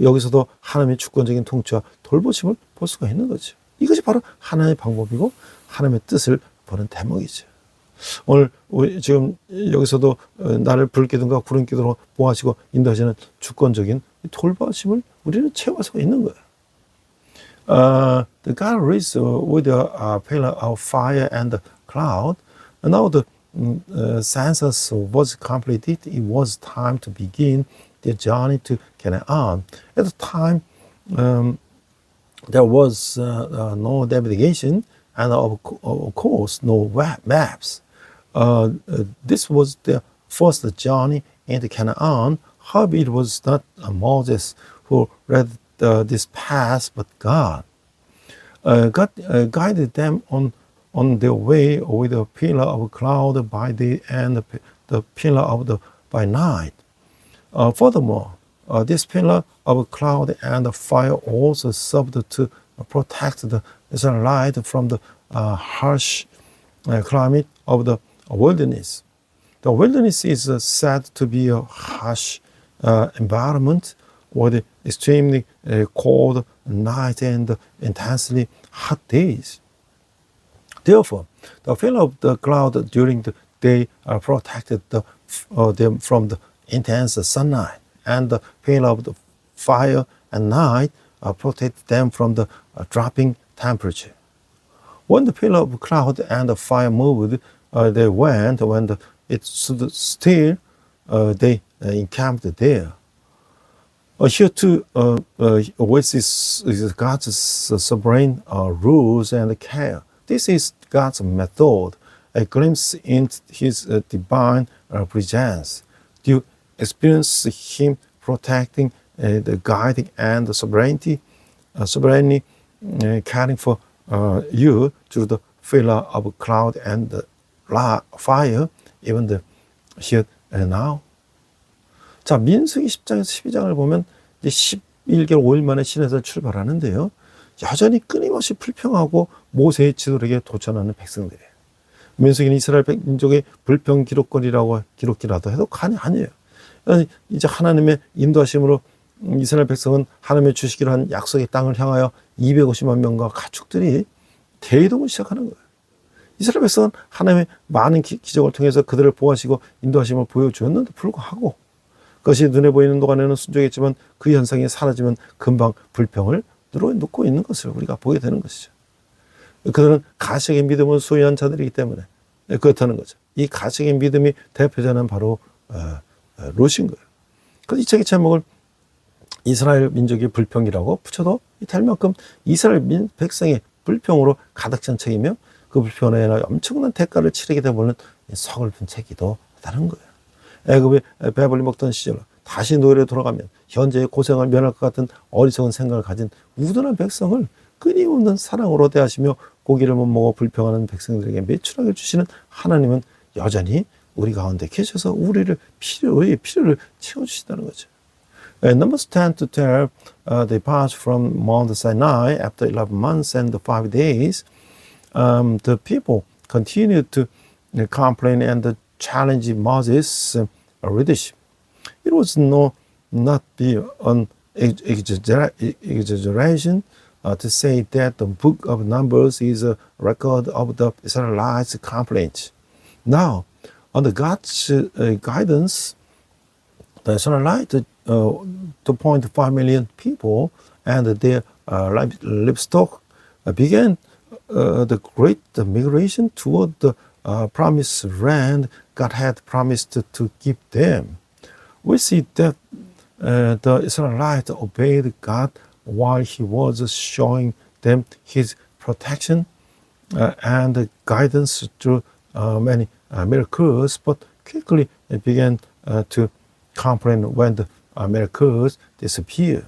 여기서도 하나님의 주권적인 통치와 돌보심을 볼 수가 있는 거죠. 이것이 바로 하나님의 방법이고 하나님의 뜻을 보는 대목이죠. 오늘 지금 여기서도 나를 불기둥과 구름기둥으로 보호하시고 인도하시는 주권적인 돌보심을 우리는 체험할 수가 있는 거예요. The God reached with a pillar of fire and the cloud. Now the census was completed. It was time to begin their journey to Canaan. At the time, there was no navigation and of course no maps. This was their first journey into Canaan. However, it was not Moses who led this path, but God. God guided them on their way with a pillar of cloud by day and the pillar of by night. Furthermore, this pillar of cloud and fire also served to protect the Israelites from the harsh climate of the wilderness. The wilderness is said to be a harsh environment with extremely cold nights and intensely hot days. Therefore, the pillar of the cloud during the day protected them from the intense sunlight, and the pillar of the fire at night protected them from the dropping temperature. When the pillar of cloud and the fire moved, they went. When it stood still, they encamped there. Here too, with is God's sovereign rules and care. This is God's method, a glimpse into His divine presence. Do you experience Him protecting, the guiding, and the sovereignty caring for you through the pillar of cloud and the fire, even the here and now. 자, 민수기 10장에서 12장을 보면 이제 11개월 5일 만에 시내에서 출발하는데요. 여전히 끊임없이 불평하고 모세의 지도력에 도전하는 백성들이에요. 민수기는 이스라엘 민족의 불평 기록기라도 해도 간이 아니에요. 이제 하나님의 인도하심으로 이스라엘 백성은 하나님의 주시기로 한 약속의 땅을 향하여 250만 명과 가축들이 대이동을 시작하는 거예요. 이스라엘 백성은 하나님의 많은 기적을 통해서 그들을 보호하시고 인도하심을 보여주었는데 불구하고 그것이 눈에 보이는 동안에는 순종했지만 그 현상이 사라지면 금방 불평을 늘어놓고 있는 것을 우리가 보게 되는 것이죠. 그들은 가시의 믿음을 소유한 자들이기 때문에 그렇다는 거죠. 이 가시의 믿음이 대표자는 바로 롯인 거예요. 그래서 이 책의 제목을 이스라엘 민족의 불평이라고 붙여도 될 만큼 이스라엘 백성의 불평으로 가득 찬 책이며 그 불평에 엄청난 대가를 치르게 되면 서글픈 책이도 다른 거예요. 애굽에 배불리 먹던 시절 다시 노예로 돌아가면 현재의 고생을 면할 것 같은 어리석은 생각을 가진 우둔한 백성을 끊임없는 사랑으로 대하시며 고기를 못 먹어 불평하는 백성들에게 매출하게 주시는 하나님은 여전히 우리 가운데 계셔서 우리의 필요를 채워주신다는 거죠. Numbers 10 to 12, they passed from Mount Sinai after 11 months and 5 days. The people continued to complain and challenge Moses' leadership. It was not be an exaggeration to say that the book of Numbers is a record of the Israelites' complaints. Now, under God's guidance, the Israelites, 2.5 million people and their livestock began the great migration toward the promised land God had promised to give them. We see that the Israelites obeyed God while He was showing them His protection and guidance through many miracles, but quickly began to complain when the miracles disappeared.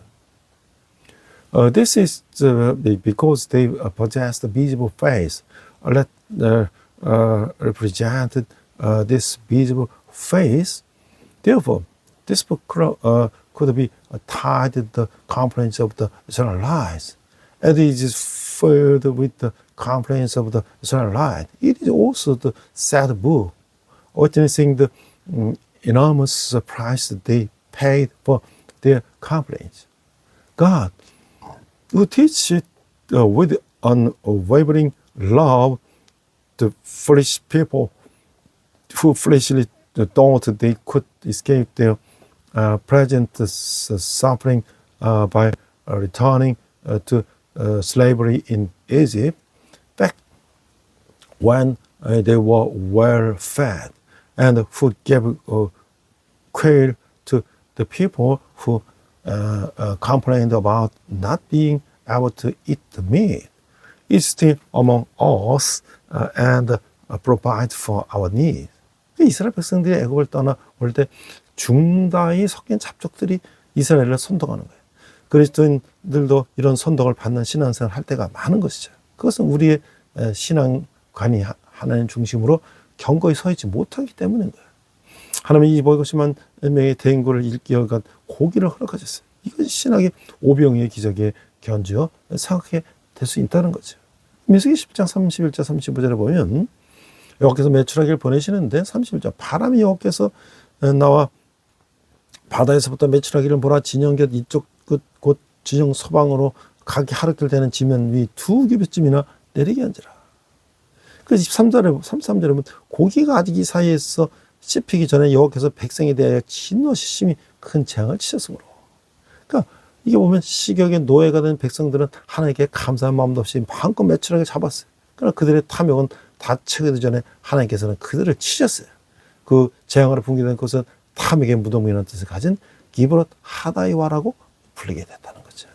This is because they possessed visible faith that represented this visible faith. Therefore, this book could be tied to the complaints of the Israelites. As it is filled with the complaints of the Israelites, it is also the sad book, witnessing the enormous price they paid for their complaints. God, who teaches with unwavering love the foolish people who fleshly thought they could escape their present suffering by returning to slavery in Egypt, back when they were well fed, and who gave quail to the people who complained about not being able to eat the meat, is still among us and provide for our needs. 이스라엘 백성들이 애굽을 떠나 올 때 중다이 섞인 잡족들이 이스라엘을 선동하는 거예요. 그리스도인들도 이런 선동을 받는 신앙생활을 할 때가 많은 것이죠. 그것은 우리의 신앙관이 하나님 중심으로 견고히 서 있지 못하기 때문인 거예요. 하나님이 이 보고심한 명의 대인구를 일깨워간 고기를 허락하셨어요. 이것이 신학의 오병이의 기적에 견주어 생각하게 될 수 있다는 거죠. 민수기 10장 31절 35절에 보면 여호와께서 메추라기를 보내시는데 31절 바람이 여호와께서 나와 바다에서부터 메추라기를 몰아 진영 곁 이쪽 끝 곧 진영 서방으로 각이 하루길 되는 지면 위 2규빗쯤이나 내리게 한지라. 그 33절에 보면 고기가 아직 이 사이에서 씹히기 전에 여호와께서 백성에 대하여 진노시 심히 큰 재앙을 치셨으므로. 그러니까 이게 보면 시격의 노예가 된 백성들은 하나님께 감사한 마음도 없이 마음껏 메추라기 잡았어요. 그러나 그들의 탐욕은 다 채우기 전에 하나님께서는 그들을 치셨어요. 그 재앙으로 붕괴된 것은 탐욕의 무덤이라는 뜻을 가진 기브롯 하다이와라고 불리게 됐다는 거죠.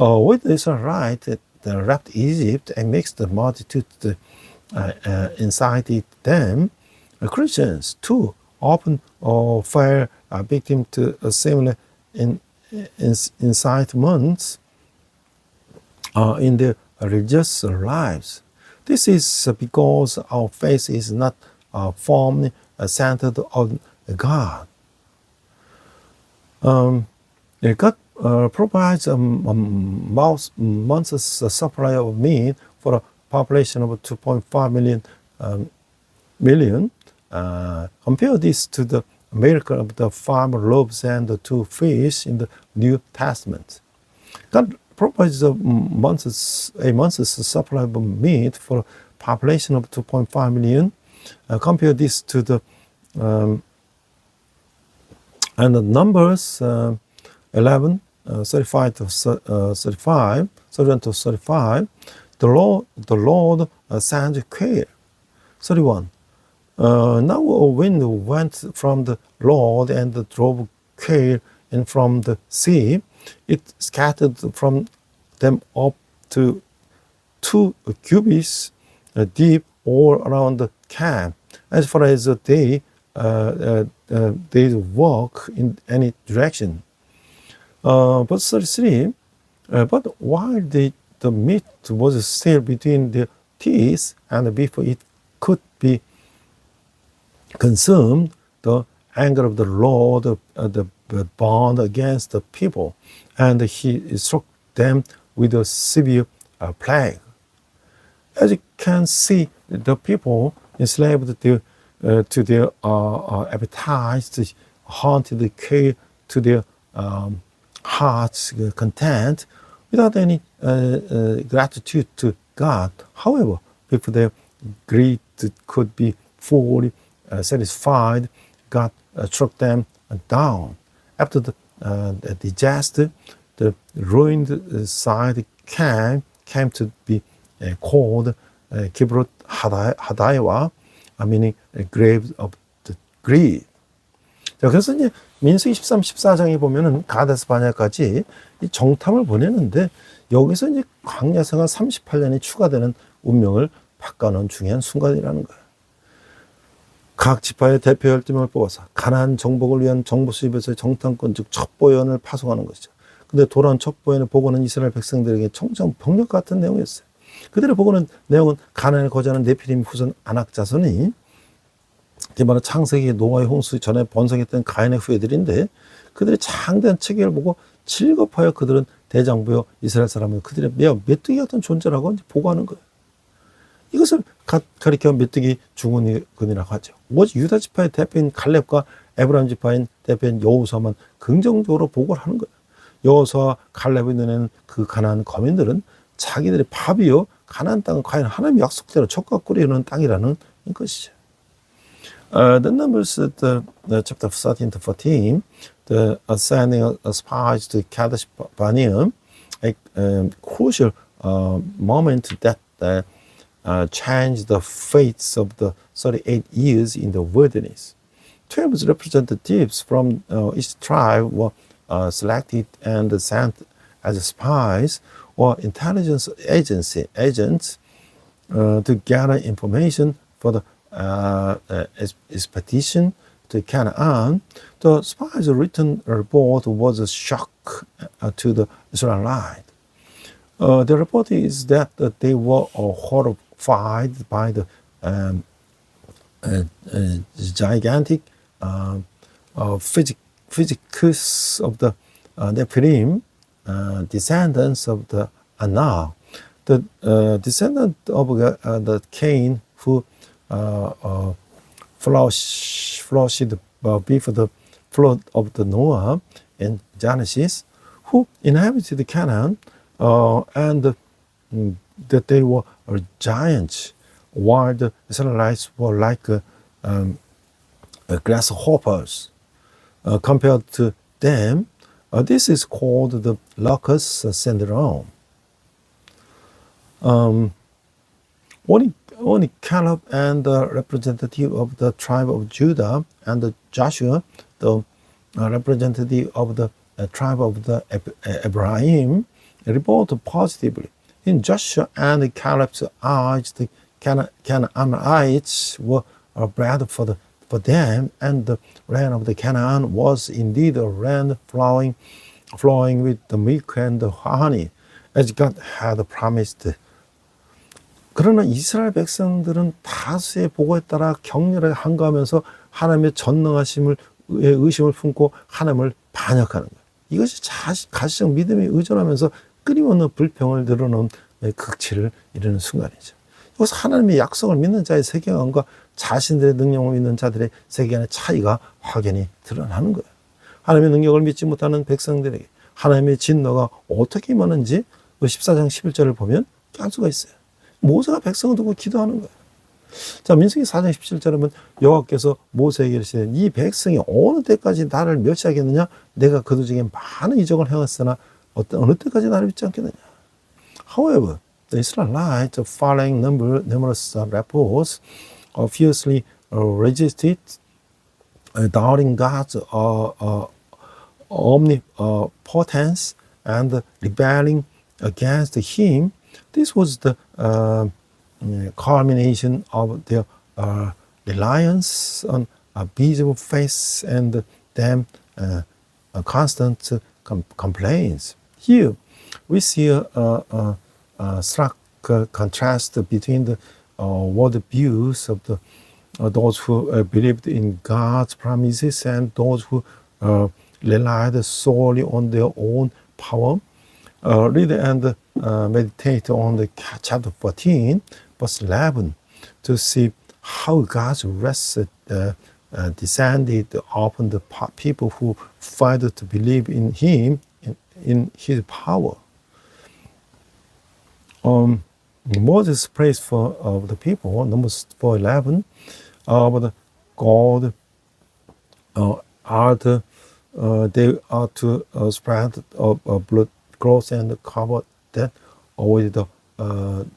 With the Israelites left Egypt and mixed the multitude inside them, Christians too often fell victim to a similar incitements. in their religious lives. This is because our faith is not firmly centered on God. God provides a month's supply of meat for a population of 2.5 million. Compare this to the miracle of the 5 loaves and the 2 fish in the New Testament. God provides a month's supply of meat for a population of 2.5 million. Compare this to the and the Numbers 11, 35 to 35, 31 to 35. The Lord sends quail. 31. Now a wind went from the Lord and drove quail in from the sea. It scattered from them up to 2 cubits deep all around the camp, as far as they walk in any direction. Verse 33. But while the meat was still between their teeth, and before it could be consumed, the anger of the Lord burned against the people, and he struck them with a severe plague. As you can see, the people enslaved to their appetites haunted the quail to their heart's content without any gratitude to God. However, if their greed could be fully satisfied, God struck them down. After the disaster, the ruined side came to be called Kibrot Hadaiwa, meaning grave of the greed. 자, 그래서 이제 민수기 13, 14장에 보면은 가데스 바네아까지 이 정탐을 보내는데 여기서 이제 광야 생활 38년이 추가되는 운명을 바꿔놓은 중요한 순간이라는 거예요. 각 지파의 대표 12명을 뽑아서 가나안 정복을 위한 정부 수입에서의 정탐권, 즉 첩보원을 파송하는 것이죠. 근데 돌아온 첩보원의 보고는 이스라엘 백성들에게 청정 병력 같은 내용이었어요. 그들의 보고는 내용은 가나안에 거주하는 네피림 후손 아낙 자손이 바로 창세기 노아의 홍수 전에 번성했던 가인의 후예들인데 그들의 장대한 체계를 보고 질겁하여 그들은 대장부여 이스라엘 사람은 그들의 메뚜기 같은 존재라고 보고하는 거예요. 이것을 가리켜 메뚜기 증후군이라고 하죠. 오직 유다 지파의 대표인 갈렙과 에브라임 지파인 대표인 여호수아만 긍정적으로 보고를 하는 거예요. 여호수아와 갈렙의 눈에는 그 가나안 거민들은 자기들의 밥이요 가나안 땅은 과연 하나님의 약속대로 젖과 꿀이 흐르는 땅이라는 것이죠. The Numbers chapter 13 to 14, the sending of spies to Kadesh Barnea, a crucial moment that changed the fates of the 38 years in the wilderness. 12 representatives from each tribe were selected and sent as spies or intelligence agents to gather information for the expedition to Canaan. The spies' written report was a shock to the Israelites. The report is that they were horrified by the gigantic physics of the Nephilim, descendants of the Anak, the descendant of the Cain who flourished before the flood of the Noah in Genesis, who inhabited Canaan, and that they were giants, while the Israelites were like grasshoppers. Compared to them, this is called the locust syndrome. Only Caleb and the representative of the tribe of Judah and Joshua, the representative of the tribe of the Abraham, report positively. In Joshua and Caleb's eyes, the Canaanites were bred for them, and the land of the Canaan was indeed a land flowing with the milk and the honey. as God had promised. 그러나 이스라엘 백성들은 다수의 보고에 따라 격렬하게 항거하면서 하나님의 전능하심을 의심을 품고 하나님을 반역하는 거예요. 이것이 가시적 믿음에 의존하면서 끊임없는 불평을 늘어놓은 극치를 이루는 순간이죠. 이것은 하나님의 약속을 믿는 자의 세계관과 자신들의 능력을 믿는 자들의 세계관의 차이가 확연히 드러나는 거예요. 하나님의 능력을 믿지 못하는 백성들에게 하나님의 진노가 어떻게 임하는지 14장 11절을 보면 알 수가 있어요. 모세가 백성을 두고 기도하는 거예요. 자, 민수기 4장 17절에 보면 여호와께서 모세에게 이르시되 이 백성이 어느 때까지 나를 멸시하겠느냐? 내가 그들 중에 많은 이적을 행했으나 어느 때까지 나를 믿지 않겠느냐? However, the Israelites, following numerous reports, fiercely resisted, doubting God's omnipotence and rebelling against Him. This was the culmination of their reliance on a visible faith and them constant complaints. Here, we see a stark contrast between the world views of those who believed in God's promises and those who relied solely on their own power. Read and meditate on the chapter 14, verse 11, to see how God's wrath descended upon the people who failed to believe in Him, in His power. Moses prays for the people, Numbers 4:11, but God they are to spread blood clothes and cover that with the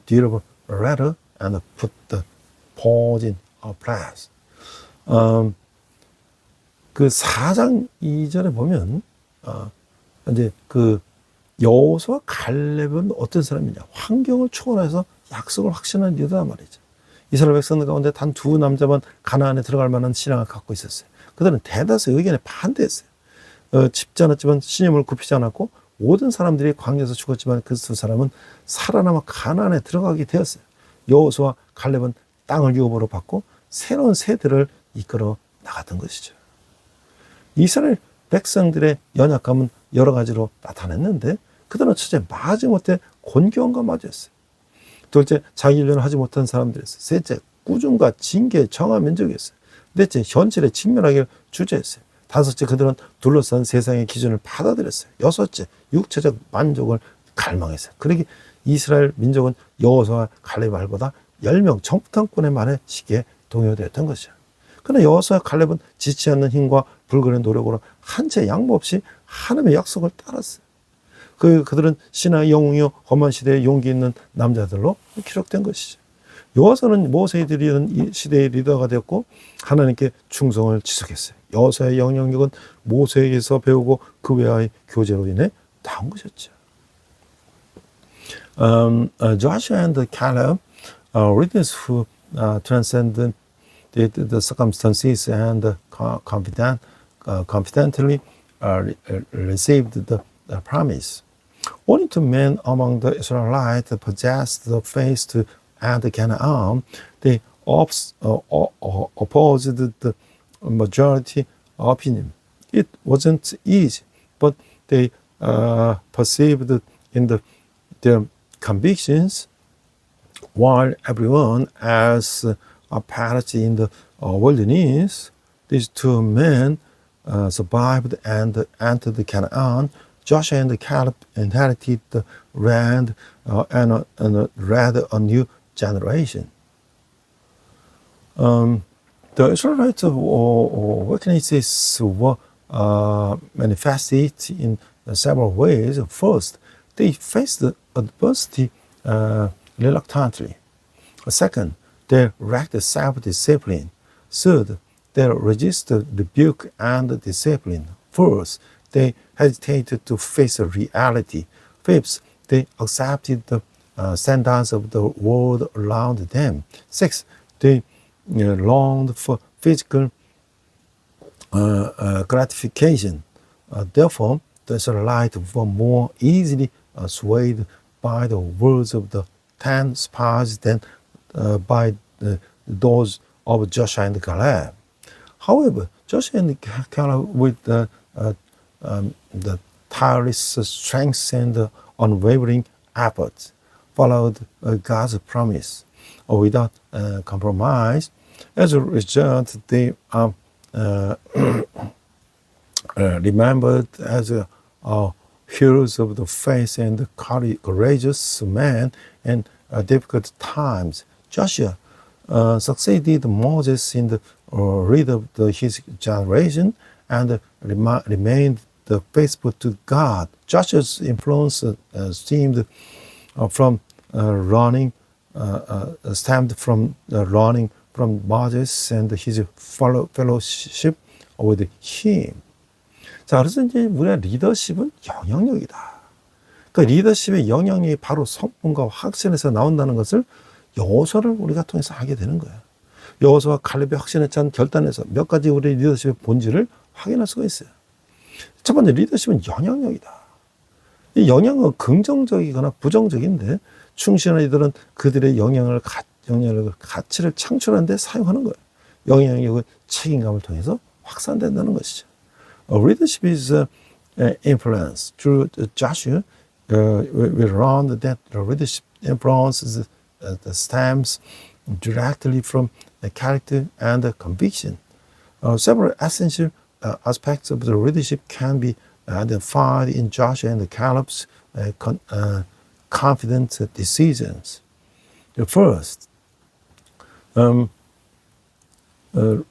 durable leather and put the paws in brass. 그 4장 2절에 보면 이제 그 여호수아 갈렙은 어떤 사람이냐? 환경을 초월해서 약속을 확신하는 리더란 말이죠. 이스라엘 백성들 가운데 단 두 남자만 가나안에 들어갈 만한 신앙을 갖고 있었어요. 그들은 대다수의 의견에 반대했어요. 짚지 않았지만 신임을 굽히지 않았고 모든 사람들이 광야에서 죽었지만 그 두 사람은 살아남아 가나안에 들어가게 되었어요. 여호수아 갈렙은 땅을 유업으로 받고 새로운 세대를 이끌어 나갔던 것이죠. 이스라엘 백성들의 연약감은 여러 가지로 나타냈는데 그들은 첫째 마지못해 곤경과 마주했어요. 둘째 자기 훈련을 하지 못한 사람들이었어요. 셋째 꾸중과 징계의 정화 민족이었어요. 넷째 현실에 직면하기를 주저했어요. 다섯째 그들은 둘러싼 세상의 기준을 받아들였어요. 여섯째 육체적 만족을 갈망했어요. 그러기 이스라엘 민족은 여호수아 갈렙 말보다 10명 정탐꾼의 말에 쉽게 동요되었던 것이죠. 그러나 여호수아 갈렙은 지치 않는 힘과 불굴의 노력으로 한 채 양보 없이 하나님의 약속을 따랐어요. 그들은 신하의 영웅이요 험한 시대에 용기 있는 남자들로 기록된 것이죠. 여호수아는 모세에 드리는 이 시대의 리더가 되었고 하나님께 충성을 지속했어요. 여호수아의 영향력은 모세에게서 배우고 그 외의 교제로 인해 나온 것이었죠. Joshua and Caleb, leaders who transcended the circumstances and confidently received the promise. Only two men among the Israelites possessed the faith to enter Canaan. They opposed the majority opinion. It wasn't easy, but they perceived in their convictions, while everyone else perished in the wilderness. These two men survived and entered Canaan. Joshua and Caleb inherited the land and rather a new generation. The Israelites' weaknesses were manifested in several ways. First, they faced adversity reluctantly. Second, they lacked self-discipline. Third, they resisted rebuke and discipline. Fourth, they hesitated to face reality. Fifth, they accepted the standards of the world around them. Sixth, they longed for physical gratification. Therefore, the Israelites were more easily swayed by the words of the 10 spies than by those of Joshua and Caleb. However, Joshua and Caleb, with the tireless strength and unwavering efforts, followed God's promise without compromise. As a result, they are remembered as heroes of the faith and courageous men in difficult times. Joshua succeeded Moses in the leader of his generation and remained faithful to God. Joshua's influence stemmed from learning from Moses and his fellowship with him. 자, 그래서 이제 우리의 리더십은 영향력이다. 그 리더십의 영향력이 바로 성품과 확신에서 나온다는 것을 여호수아를 우리가 통해서 하게 되는 거예요. 여호수아와 갈렙의 확신에 찬 결단에서 몇 가지 우리 리더십의 본질을 확인할 수가 있어요. 첫 번째, 리더십은 영향력이다. 이 영향은 긍정적이거나 부정적인데 충실한 이들은 그들의 영향력을 가치를 창출하는 데 사용하는 거예요. 영향력은 책임감을 통해서 확산된다는 것이죠. Leadership is influence. Through Joshua, we learned that the leadership influence stems directly from character and conviction. Several essential aspects of the leadership can be identified in Joshua and Caleb's confident decisions. The first,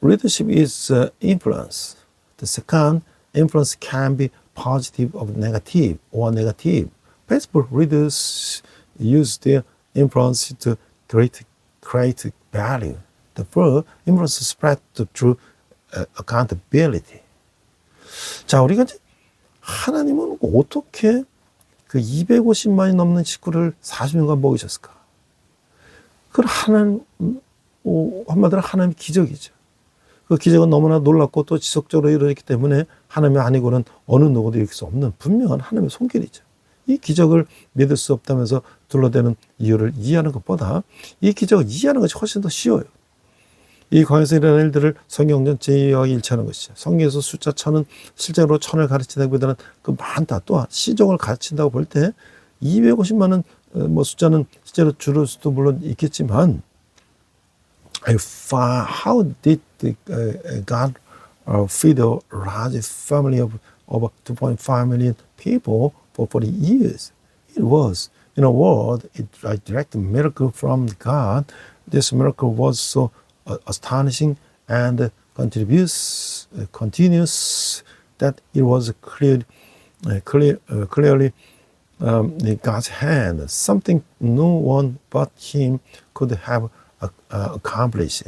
leadership is influence. The second, influence can be positive or negative. Faithful leaders use their influence to create value. The third, influence spread through accountability. 자, 우리가 이제 하나님은 어떻게 그 250만이 넘는 식구를 40년간 먹이셨을까? 그건 하나님, 한마디로 하나님의 기적이죠. 그 기적은 너무나 놀랍고 또 지속적으로 이루어졌기 때문에 하나님이 아니고는 어느 누구도 이길 수 없는 분명한 하나님의 손길이죠. 이 기적을 믿을 수 없다면서 둘러대는 이유를 이해하는 것보다 이 기적을 이해하는 것이 훨씬 더 쉬워요. 이 광야에서 일어난 일들을 성경 전체와 일치하는 것이죠. 성경에서 숫자 1000은 실제로 1000을 가르치다기보다는 그 많다. 또한 시종을 가르친다고 볼 때 250만은 뭐 숫자는 실제로 줄을 수도 물론 있겠지만 how did God feed a large family of over 2.5 million people for 40 years? It was, in a word, a direct miracle from God. This miracle was so astonishing and continuous that it was clearly in God's hand, something no one but Him could have accomplished.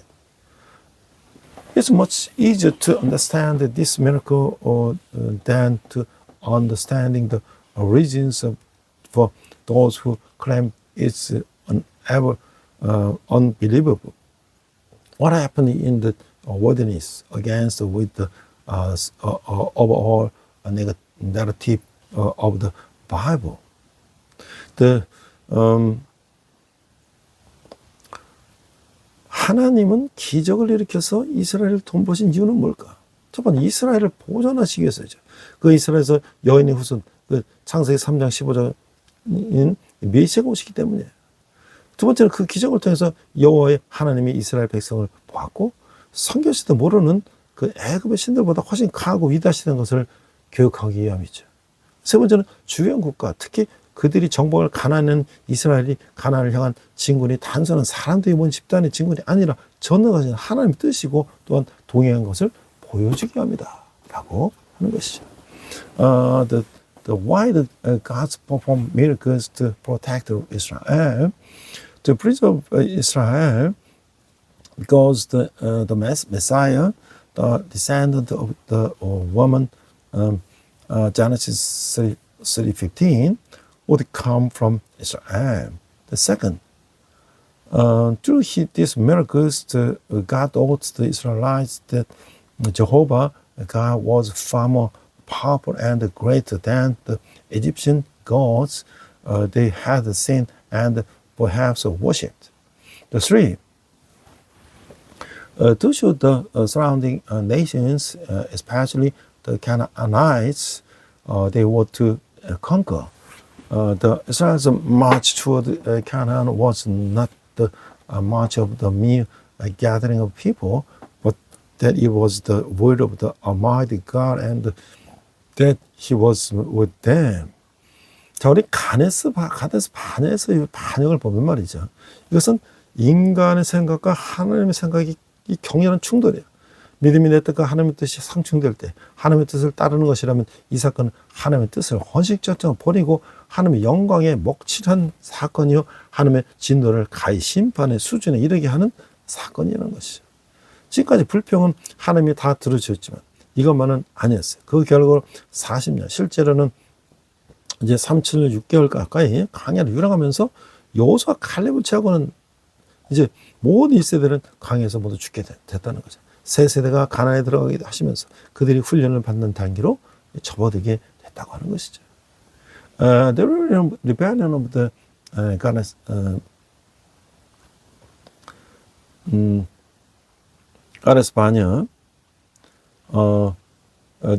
It's much easier to understand this miracle than to understanding the origins for those who claim it's unbelievable. What happened in the wilderness against with the overall narrative of the Bible? 하나님은 기적을 일으켜서 이스라엘을 돈보신 이유는 뭘까? 첫 번째, 이스라엘을 보존하시기 위해서죠. 그 이스라엘에서 여인의 후손, 그 창세기 3장 15절인 메시아가 오시기 때문이에요. 두 번째는 그 기적을 통해서 여호와의 하나님이 이스라엘 백성을 보았고 성경에서도 모르는 그 애굽의 신들보다 훨씬 강하고 위대하시다는 것을 교육하기 위함이죠. 세 번째는 주변 국가, 특히 그들이 정복을 가나안은 이스라엘이 가나안을 향한 진군이 단순한 사람들이 모인 집단의 진군이 아니라 전능하신 하나님의 뜻이고 또한 동행한 것을 보여주기 위함이다 라고 하는 것이죠. Why did God perform miracles to protect Israel? To preserve Israel, because the Messiah, the descendant of the woman, Genesis 3:15, would come from Israel. The second, through these miracles, God taught the Israelites that Jehovah God was far more powerful and greater than the Egyptian gods. they had seen and perhaps worshipped. The three, to show the surrounding nations, especially the Canaanites, they were to conquer. The Israel's march toward Canaan was not the march of the mere gathering of people, but that it was the word of the Almighty God and that He was with them. 자, 우리 가데스 바네에서 반역을 보면 말이죠. 이것은 인간의 생각과 하나님의 생각이 이 격렬한 충돌이에요. 믿음이 내 뜻과 하나님의 뜻이 상충될 때 하나님의 뜻을 따르는 것이라면 이 사건은 하나님의 뜻을 헌식적으로 버리고 하나님의 영광에 먹칠한 사건이요. 하나님의 진노를 가히 심판의 수준에 이르게 하는 사건이라는 것이죠. 지금까지 불평은 하나님이 다 들어주셨지만 이것만은 아니었어요. 그 결과로 40년, 실제로는 이제 37년 6개월 가까이 광야를 유랑하면서 여호수아 칼렙을 제하고는 이제 모든 1세대는 광야에서 모두 죽게 됐다는 거죠. 세 세대가 가나안에 들어가기도 하시면서 그들이 훈련을 받는 단계로 접어들게 됐다고 하는 것이죠. The rebellion of the 가데스 바냐.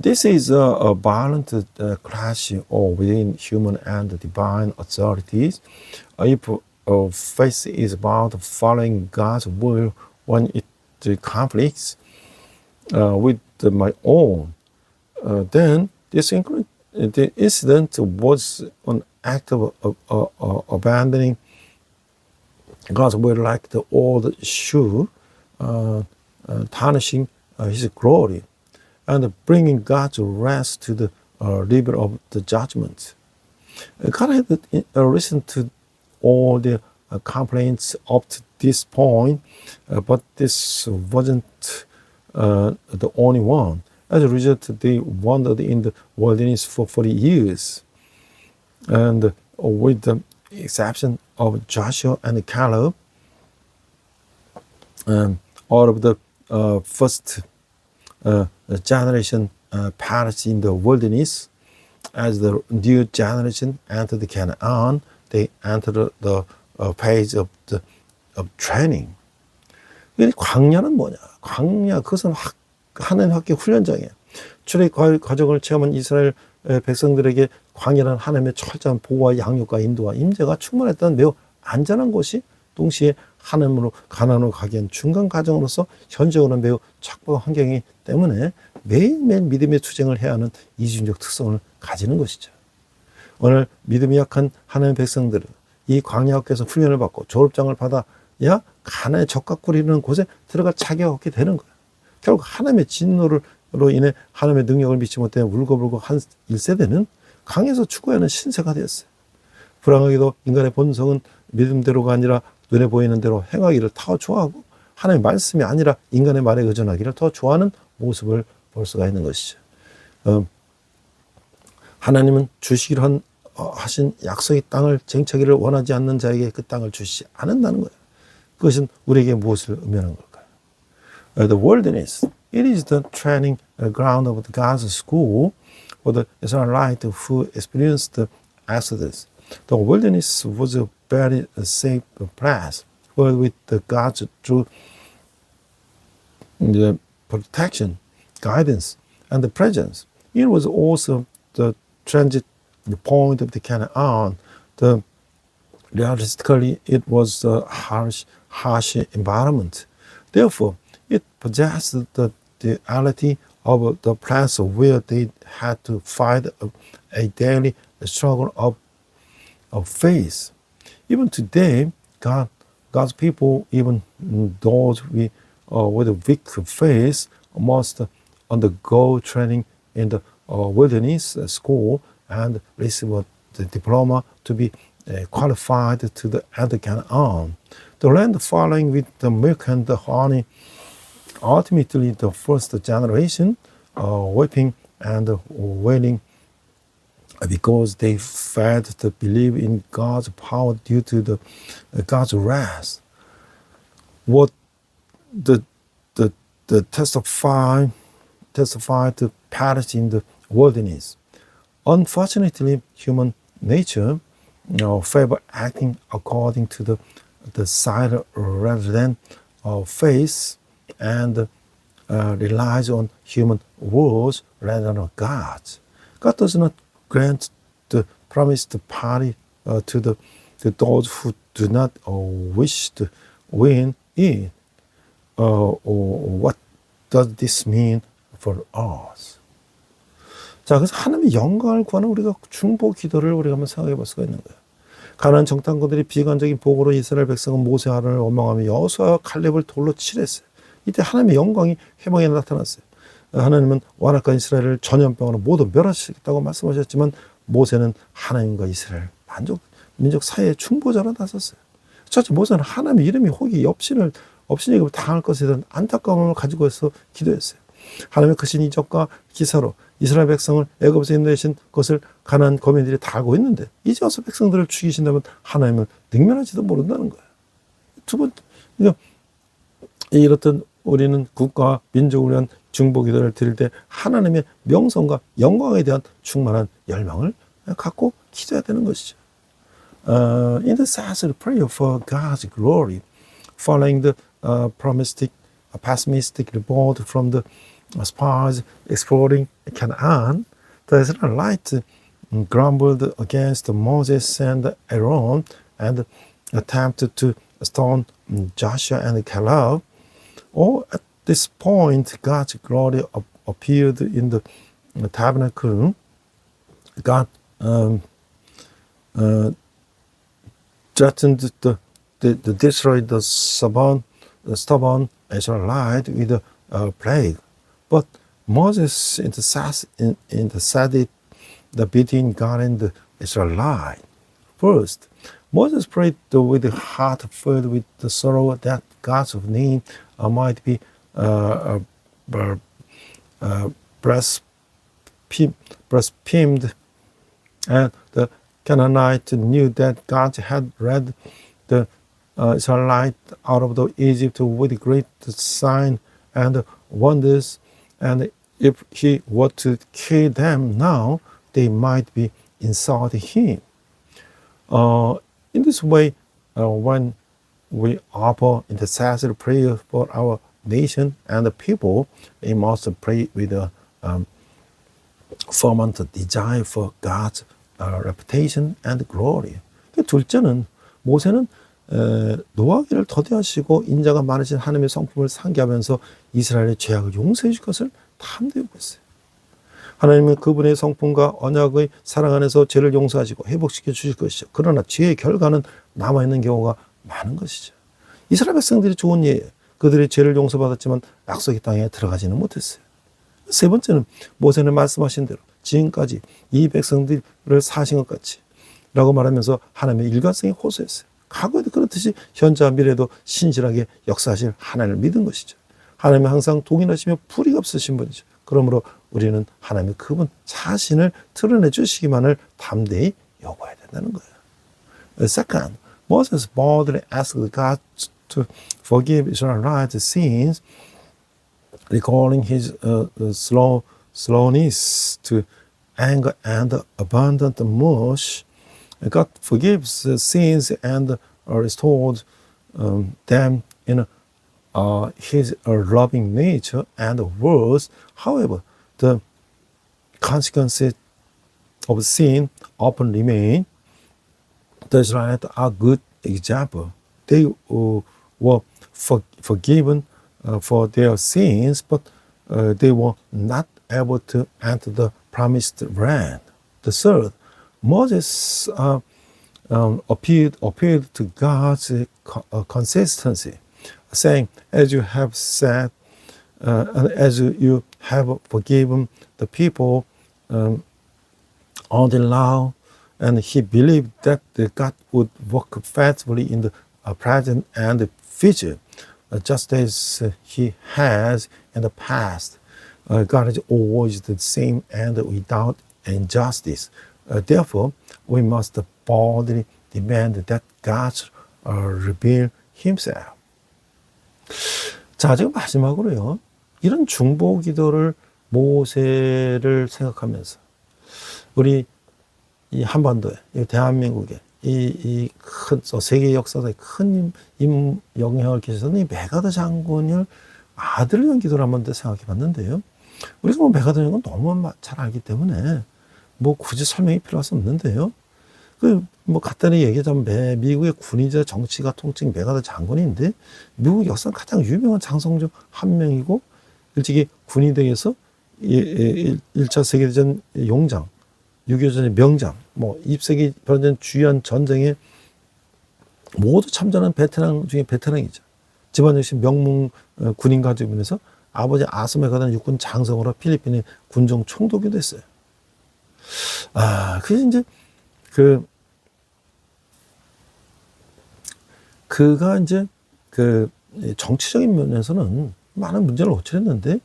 This is a violent clash within human and divine authorities. If faith is about following God's will when it conflicts with my own, then the incident was an act of abandoning God's will like the old shoe, tarnishing His glory, and bringing God's wrath to the river of the judgment. God had listened to all the complaints up to this point, but this wasn't the only one. As a result, they wandered in the wilderness for 40 years. And with the exception of Joshua and Caleb, all of the first generation perished in the wilderness. As the new generation entered Canaan, they entered the phase of training. 광야는 뭐냐? 광야 그것은 하나님 학교 훈련장이에요. 출애굽 과정을 체험한 이스라엘 백성들에게 광야는 하나님의 철저한 보호와 양육과 인도와 임재가 충만했던 매우 안전한 곳이 동시에 하나님으로 가나안으로 가기 위한 중간 과정으로서 현재로는 매우 척박한 환경이기 때문에 매일매일 믿음의 투쟁을 해야 하는 이중적 특성을 가지는 것이죠. 오늘 믿음이 약한 하나님의 백성들은 이 광야학교에서 훈련을 받고 졸업장을 받아야 가나안의 적각거리는 곳에 들어갈 자격이 없게 되는 거예요. 결국 하나님의 진노로 인해 하나님의 능력을 믿지 못해 울고불고 한 1세대는 강에서 죽어야 하는 신세가 되었어요. 불행하게도 인간의 본성은 믿음대로가 아니라 눈에 보이는 대로 행하기를 더 좋아하고 하나님의 말씀이 아니라 인간의 말에 의존하기를 더 좋아하는 모습을 볼 수가 있는 것이죠. 하나님은 주시기로 하신 약속의 땅을 쟁취하기를 원하지 않는 자에게 그 땅을 주시지 않는다는 거예요. 그것은 우리에게 무엇을 의미하는 걸까요? The wilderness, it is the training ground of God's school for the Israelites who experienced the Exodus. The wilderness was a very safe place filled with God's true protection, guidance, and the presence. It was also the transit point of the Canaan. Realistically, it was a harsh environment. Therefore, it possessed the reality of the place where they had to fight a daily struggle of faith. Even today, God's people, even those with a weak faith, must undergo training in the wilderness school and receive the diploma to be qualified to enter Canaan. The land following with the milk and the honey, ultimately the first generation, weeping and wailing because they failed to believe in God's power due to God's wrath. What the testify to perish in the wilderness. Unfortunately, human nature favor acting according to the side rather than faith, and relies on human rules rather than God's. God does not grant the promised party to those who do not wish to win it. What does this mean for us? 자, 그래서 하나님의 영광을 구하는 우리가 중보 기도를 우리가 한번 생각해 볼 수가 있는 거예요. 가나안 정탐꾼들이 비관적인 보고로 이스라엘 백성은 모세 아론을 원망하며 여호수아와 칼렙을 돌로 칠했어요. 이때 하나님의 영광이 회막에 나타났어요. 하나님은 완악한 이스라엘을 전염병으로 모두 멸하시겠다고 말씀하셨지만 모세는 하나님과 이스라엘 민족 사이의 중보자로 나섰어요. 첫째, 모세는 하나님의 이름이 혹이 업신에게 당할 것에 대한 안타까움을 가지고 해서 기도했어요. 하나님의 크신 이적과 기사로 이스라엘 백성을 애굽에서 인도하신 것을 가나안 거민들이 다 알고 있는데 이제 와서 백성들을 죽이신다면 하나님을 능멸할지도 모른다는 거예요. 두 번째, 이렇듯 우리는 국가와 민족을 위한 중보 기도를 드릴 때 하나님의 명성과 영광에 대한 충만한 열망을 갖고 기도해야 되는 것이죠. Intercessory prayer for God's glory, following the pessimistic report from the spies exploring Canaan, the Israelites grumbled against Moses and Aaron and attempted to stone Joshua and Caleb. At this point, God's glory appeared in the tabernacle. God threatened to destroy the stubborn Israelite with a plague. But Moses interceded between God and the Israelite. First, Moses prayed with a heart filled with the sorrow that God's name might be blasphemed, and the Canaanite knew that God had led the Israelites out of Egypt with great signs and wonders, and if he were to kill them now, they might be insulting him. In this way, when we offer intercessory prayer for our nation and the people, we must pray with a fervent desire for God's reputation and glory. 둘째는 모세는 노하기를 더디하시고 인자가 많으신 하나님의 성품을 상기하면서 이스라엘의 죄악을 용서해 줄 것을 탐내고 있어요. 하나님은 그분의 성품과 언약의 사랑 안에서 죄를 용서하시고 회복시켜 주실 것이죠. 그러나 죄의 결과는 남아있는 경우가 많은 것이죠. 이스라엘 백성들이 좋은 예예요. 그들이 죄를 용서받았지만 약속의 땅에 들어가지는 못했어요. 세 번째는 모세는 말씀하신 대로 지금까지 이 백성들을 사신 것 같이 라고 말하면서 하나님의 일관성에 호소했어요. 과거에도 그렇듯이 현재와 미래에도 신실하게 역사하실 하나님을 믿은 것이죠. 하나님은 항상 동일하시며 불의가 없으신 분이죠. 그러므로 우리는 하나님의 그분 자신을 드러내 주시기만을 담대히 요구해야 된다는 거예요. Second, Moses boldly asked God to forgive Israel's sins, recalling his slowness to anger and abundant mercy. God forgives sins and restores them in his loving nature and words. However, the consequences of sin often remain. The Israelites are a good example. They were forgiven for their sins, but they were not able to enter the promised land. The third, Moses appealed to God's consistency, saying, as you have said, as you have forgiven the people until now, and he believed that God would work faithfully in the present and the future, just as he has in the past. God is always the same and without injustice. Therefore, we must boldly demand that God reveal himself. 자, 지금 마지막으로요. 이런 중보 기도를 모세를 생각하면서 우리 이 한반도에, 이 대한민국에 큰 세계 역사에 큰 영향을 끼쳤던 이 메가더 장군을 아들을 연기를 한번 생각해 봤는데요. 우리가 뭐 메가더 장군 너무 잘 알기 때문에 뭐 굳이 설명이 필요할 수 없는데요. 뭐 간단히 얘기하자면 미국의 군인자 정치가 통칭 메가더 장군인데 미국 역사 가장 유명한 장성 중 한 명이고 일찍이 군인대에서 1차 세계대전 용장, 6.25전의 명장, 뭐 20세기 변전 주요한 전쟁에 모두 참전한 베테랑 중에 베테랑이죠. 집안 역시 명문 군인 가족이면서 아버지 아스 메가더는 육군 장성으로 필리핀의 군정 총독이기도 했어요. 그래서 이제 그가 이제 정치적인 면에서는 많은 문제를 호출했는데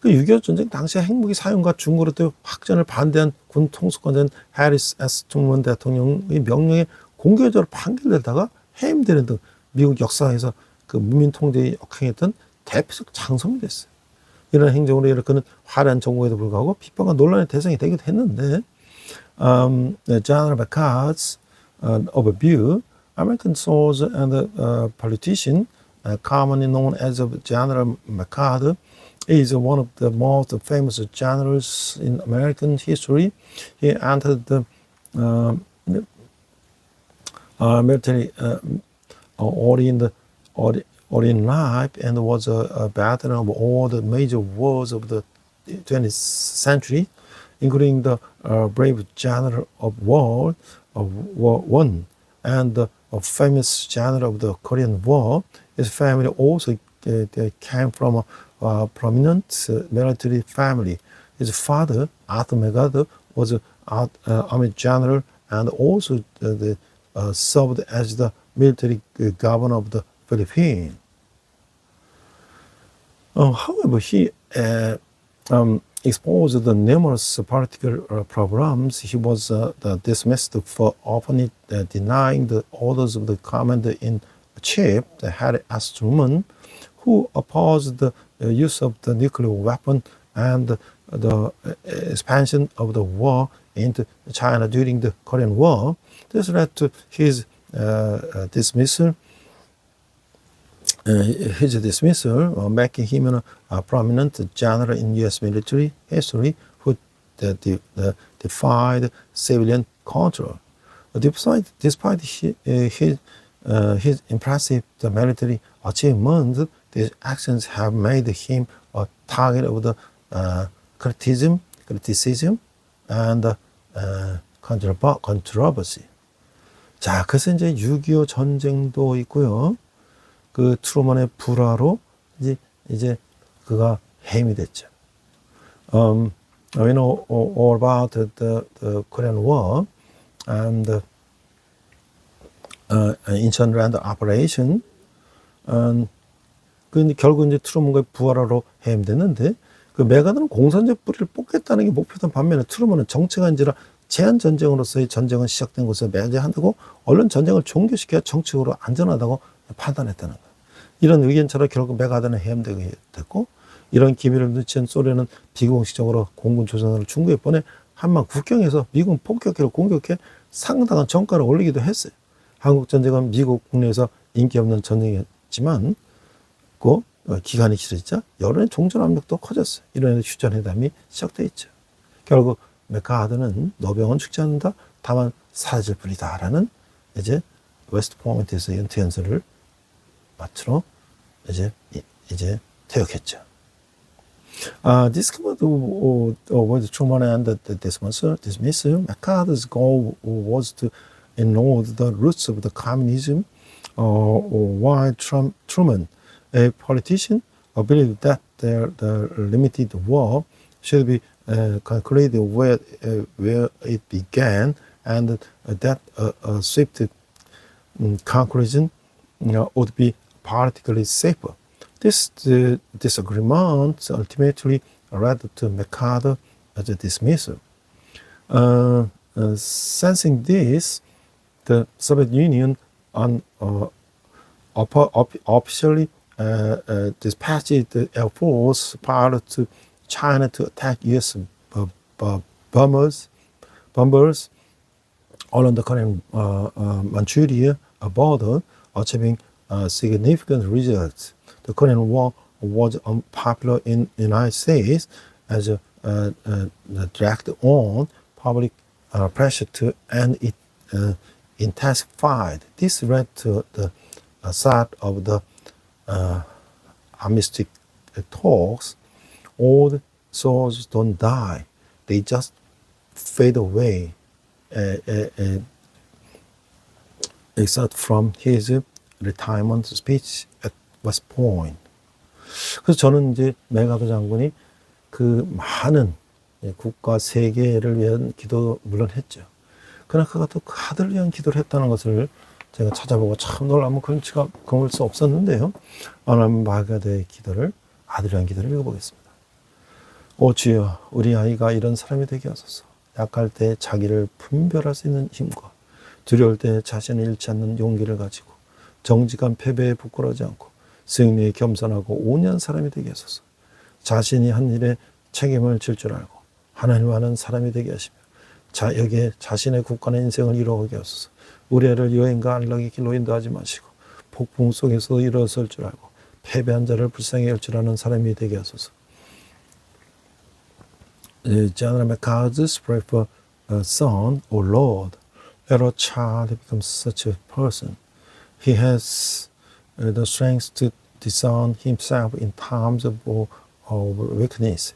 6.25 전쟁 당시 핵무기 사용과 중국으로부터 확전을 반대한 군 통수권자인 해리스 S. 트루먼 대통령의 명령에 공개적으로 판결되다가 해임되는 등 미국 역사에서 그 무민 통제에 역행했던 대표적 장성이 됐어요. 이런 행정으로 그는 화려한 정부에도 불구하고 비판과 논란의 대상이 되기도 했는데 General McCarthy's overview, American soldier and politician, commonly known as General MacArthur, is one of the most famous generals in American history. He entered the military early in life and was a veteran of all the major wars of the 20th century, including the brave General of War I and the famous General of the Korean War. His family also came from a prominent military family. His father, Arthur MacArthur, was an army general and also served as the military governor of the Philippines. However, he exposed the numerous political problems. He was dismissed for openly denying the orders of the commander-in-chief, Harry S. Truman, who opposed the use of the nuclear weapon and the expansion of the war into China during the Korean War. This led to his dismissal, making him a prominent general in U.S. military history who defied civilian control. Despite his impressive military achievements, these actions have made him a target of the criticism and controversy. 자, 그래서 이제 6.25 전쟁도 있고요. 그 트루먼의 불화로 이제 그가 해임이 됐죠. We know all about the Korean War and the Incheon Land Operation. 그 결국 이제 트루먼과 부활하러 해임됐는데 그 메가더는 공산적 뿌리를 뽑겠다는 게 목표던 반면에 트루먼은 정체가 아니라 제한 전쟁으로서의 전쟁은 시작된 것을 매제한다고 언론 전쟁을 종교시켜야 정치적으로 안전하다고 판단했다는 거예요. 이런 의견처럼 결국 메가더는 해임되게 됐고 이런 기밀을 눈치챈 소련은 비공식적으로 공군 조선을 중국에 보내 한만 국경에서 미군 폭격기를 공격해 상당한 전가를 올리기도 했어요. 한국 전쟁은 미국 국내에서 인기 없는 전쟁이었지만 그 기간이 길어지자 여론의 종전 압력도 커졌어요. 이런 휴전회담이 시작돼 있죠. 결국 메카하드는 노병은 죽지 않는다. 다만 사라질 뿐이다라는 이제 웨스트 포인트에서 연퇴 연설을 마치러 이제 퇴역했죠. This command was Truman and the dismissal. MacArthur's goal was to ignore the roots of the communism, while Truman, a politician, believed that the limited war should be concluded where it began, and that a swift conclusion would be politically safer. This disagreement ultimately led to MacArthur's dismissal. Sensing this, the Soviet Union officially dispatched the Air Force pilot to China to attack U.S. bombers along the Korean Manchuria border, achieving significant results. The Korean War was unpopular in the United States as a direct on public pressure to end it intensified. This led to the start of the armistice talks. Old soldiers don't die; they just fade away. Except from his retirement speech at West Point. 그래서 저는 이제 메가더 장군이 그 많은 국가 세계를 위한 기도 물론 했죠. 그러나 그가 또 그 아들을 위한 기도를 했다는 것을 제가 찾아보고 참 놀라면 금치가 금을 수 없었는데요. 하나님 메가더의 기도를 아들을 위한 기도를 읽어보겠습니다. 오 주여, 우리 아이가 이런 사람이 되게 하소서. 약할 때 자기를 분별할 수 있는 힘과 두려울 때 자신을 잃지 않는 용기를 가지고 정직한 패배에 부끄러워하지 않고 승리에 겸손하고 온유한 사람이 되게 하소서. 자신이 한 일에 책임을 질 줄 알고 하나님을 아는 사람이 되게 하시며 여기에 자신의 굳건한 인생을 이루어가게 하소서. 우레를 여행과 안락의 길로 인도하지 마시고 폭풍 속에서 일어설 줄 알고 패배한 자를 불쌍히 할 줄 아는 사람이 되게 하소서. General MacArthur's prayer for a son, O Lord, let our child become such a person. He has the strength to discern himself in times of weakness,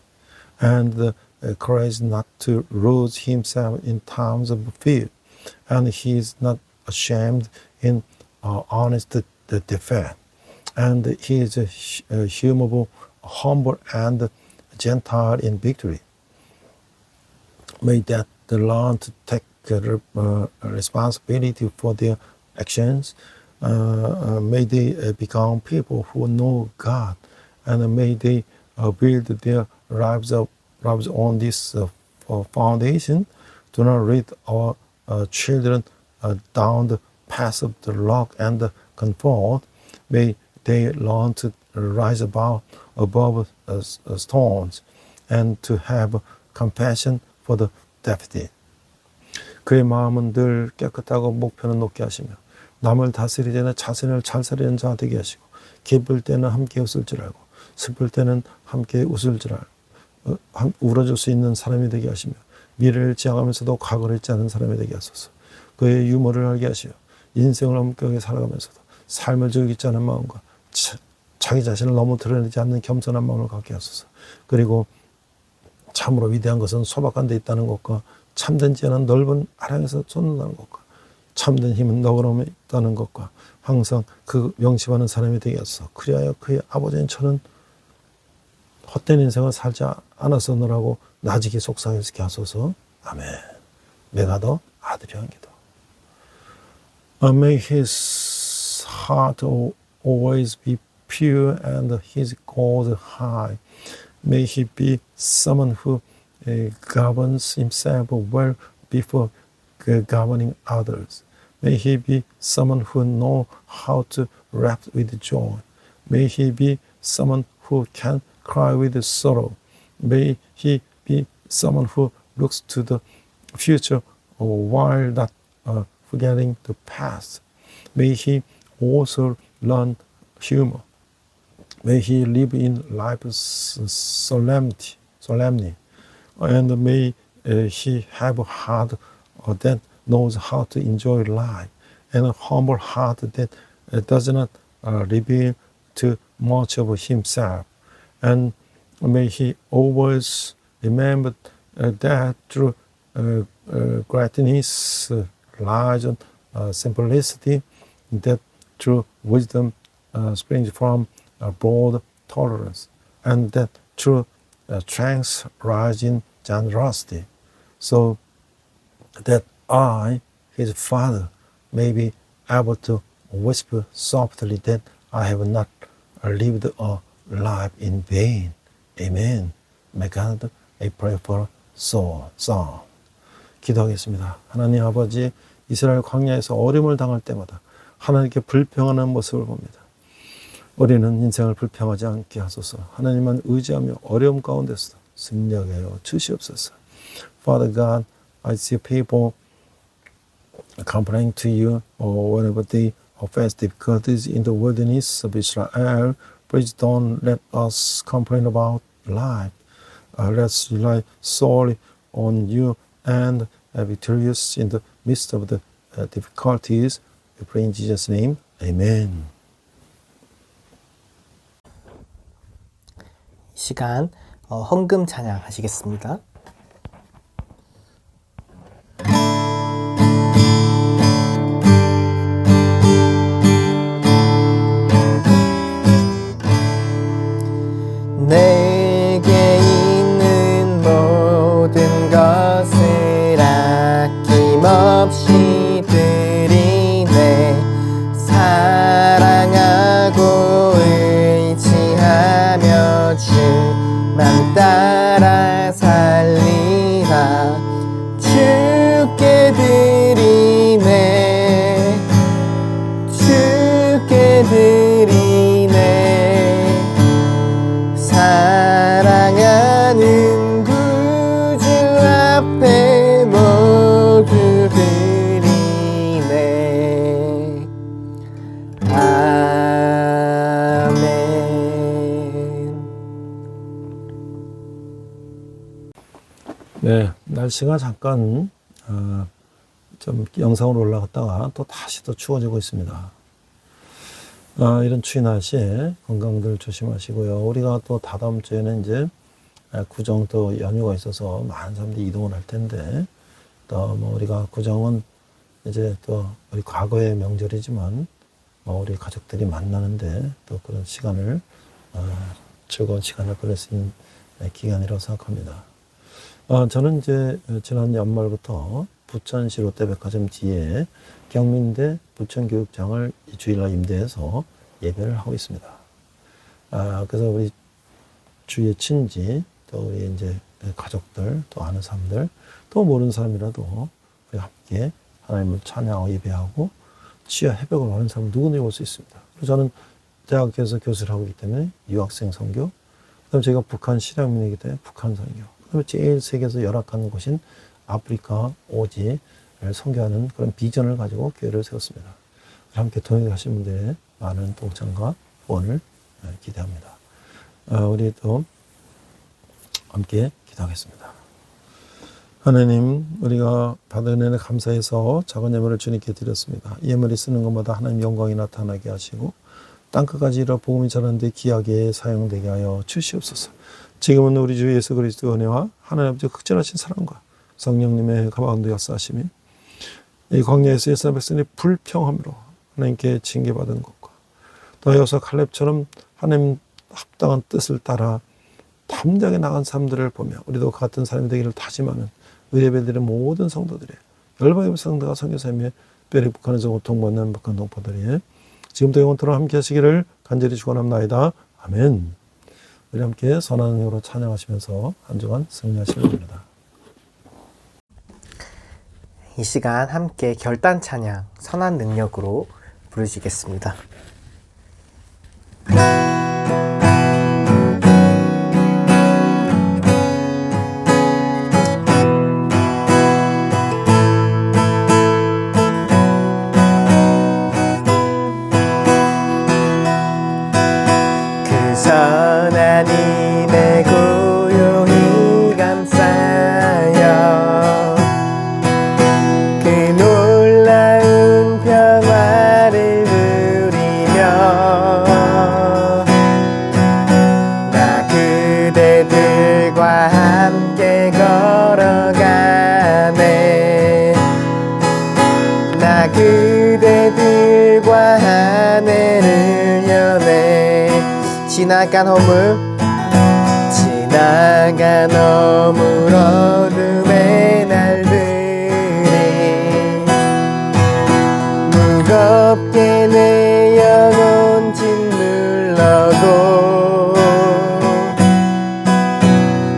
and the courage not to lose himself in times of fear, and he is not ashamed in honest defeat, and he is humble, humble, and gentle in victory. May that learn to take responsibility for their actions. May they become people who know God, and may they build their lives on this foundation. Do not lead our children down the path of the lack and the comfort. May they learn to rise above storms and to have compassion for the deficit. 그의 마음은 늘 깨끗하고 목표는 높게 하시며 남을 다스리지 않아 자신을 잘 살리는 자 되게 하시고 기쁠 때는 함께 웃을 줄 알고 슬플 때는 함께 웃을 줄 알고 울어줄 수 있는 사람이 되게 하시며 미래를 지향하면서도 과거를 잊지 않는 사람이 되게 하소서. 그의 유머를 알게 하시어 인생을 엄격하게 살아가면서도 삶을 즐기지 않은 마음과 자기 자신을 너무 드러내지 않는 겸손한 마음을 갖게 하소서. 그리고 참으로 위대한 것은 소박한 데 있다는 것과 참된 지혜는 넓은 아랑에서 솟는다는 것과 참된 힘은 너그러움에 있다는 것과 항상 그 명심하는 사람이 되게 하소서. 그리하여 그의 아버지인 저는 헛된 인생을 살지 않았었느라고 나직이 속삭이게 하소서. 아멘. 메가더 아들이 한 기도. May his heart always be pure and his goals high. May he be someone who governs himself well before governing others. May he be someone who knows how to laugh with joy. May he be someone who can cry with sorrow. May he be someone who looks to the future while not forgetting the past. May he also learn humor. May he live in life's solemnity, and may he have a heart that knows how to enjoy life, and a humble heart that does not reveal too much of himself. And may he always remember that true greatness lies in simplicity, that true wisdom springs from broad tolerance, and that true strength lies in generosity, so that I, his father, may be able to whisper softly that I have not lived a life in vain. Amen. May God a prayer for son. 기도하겠습니다. 하나님 아버지, 이스라엘 광야에서 어려움을 당할 때마다 하나님께 불평하는 모습을 봅니다. 우리는 인생을 불평하지 않게 하소서. 하나님만 의지하며 어려움 가운데서도 승리하게 하여 주시옵소서. Father God, I see people complaining to you, or whenever they face difficulties in the wilderness of Israel, please don't let us complain about life. Let's rely solely on you and victorious in the midst of the difficulties. We pray in Jesus' name. Amen. 시간 헌금 찬양 하시겠습니다. 내게 있는 모든 것을 아낌없이 드리네. 사랑하고 의지하며 주만 따라 살리라. 주께 드리네. 주께 드리네. 사랑하는 구주 앞에 모두 드리네. 아멘. 네, 날씨가 잠깐 좀 영상으로 올라갔다가 또 다시 또 추워지고 있습니다. 이런 추위 날씨에 건강들 조심하시고요. 우리가 또 다다음 주에는 이제 구정 또 연휴가 있어서 많은 사람들이 이동을 할 텐데, 또 뭐 우리가 구정은 이제 또 우리 과거의 명절이지만 우리 가족들이 만나는데 또 그런 시간을 즐거운 시간을 보낼 수 있는 기간이라고 생각합니다. 저는 이제 지난 연말부터 부천시 롯데백화점 뒤에 경민대 부천교육장을 주일날 임대해서 예배를 하고 있습니다. 그래서 우리 주위의 친지, 또 우리 이제 가족들, 또 아는 사람들, 또 모르는 사람이라도 우리 함께 하나님을 찬양하고 예배하고 치유 회복을 하는 사람 누구든지 올 수 있습니다. 그래서 저는 대학교에서 교수를 하고 있기 때문에 유학생 선교, 그다음에 제가 북한 실향민이기 때문에 북한 선교, 그다음에 제일 세계에서 열악한 곳인 아프리카 오지를 선교하는 그런 비전을 가지고 교회를 세웠습니다. 함께 동행하신 분들의 많은 동참과 후원을 기대합니다. 우리 또 함께 기도하겠습니다. 하나님, 우리가 받은 은혜를 감사해서 작은 예물을 주님께 드렸습니다. 예물이 쓰는 것마다 하나님 영광이 나타나게 하시고 땅끝까지 이르러 복음이 전하는데 귀하게 사용되게 하여 주시옵소서. 지금은 우리 주 예수 그리스도의 은혜와 하나님 아버지 극진하신 사랑과 성령님의 가운데 역사하심이 이 광야에서 이스라엘 백성이 불평함으로 하나님께 징계받은 것과 또 여호수아 칼렙처럼 하나님 합당한 뜻을 따라 담대하게 나간 사람들을 보며 우리도 같은 사람이 되기를 다짐하는 의뢰배들의 모든 성도들의 열방의 성도가 선교사님의 특별히 북한에서 고통받는 북한 동포들이 지금도 영원토록 함께 하시기를 간절히 축원합나이다. 아멘. 우리 함께 선한 은혜로 찬양하시면서 한 주간 승리하시길 바랍니다. 이 시간 함께 결단 찬양 선한 능력으로 부르시겠습니다. 그 선한 힘에 고요히 감싸여 그 놀라운 평화를 누리며 나 그대들과 함께 걸어가네. 나 그대들과 하늘을 여네. 지나간 어물 어둠의 날들이 무겁게 내 영혼 짓눌러도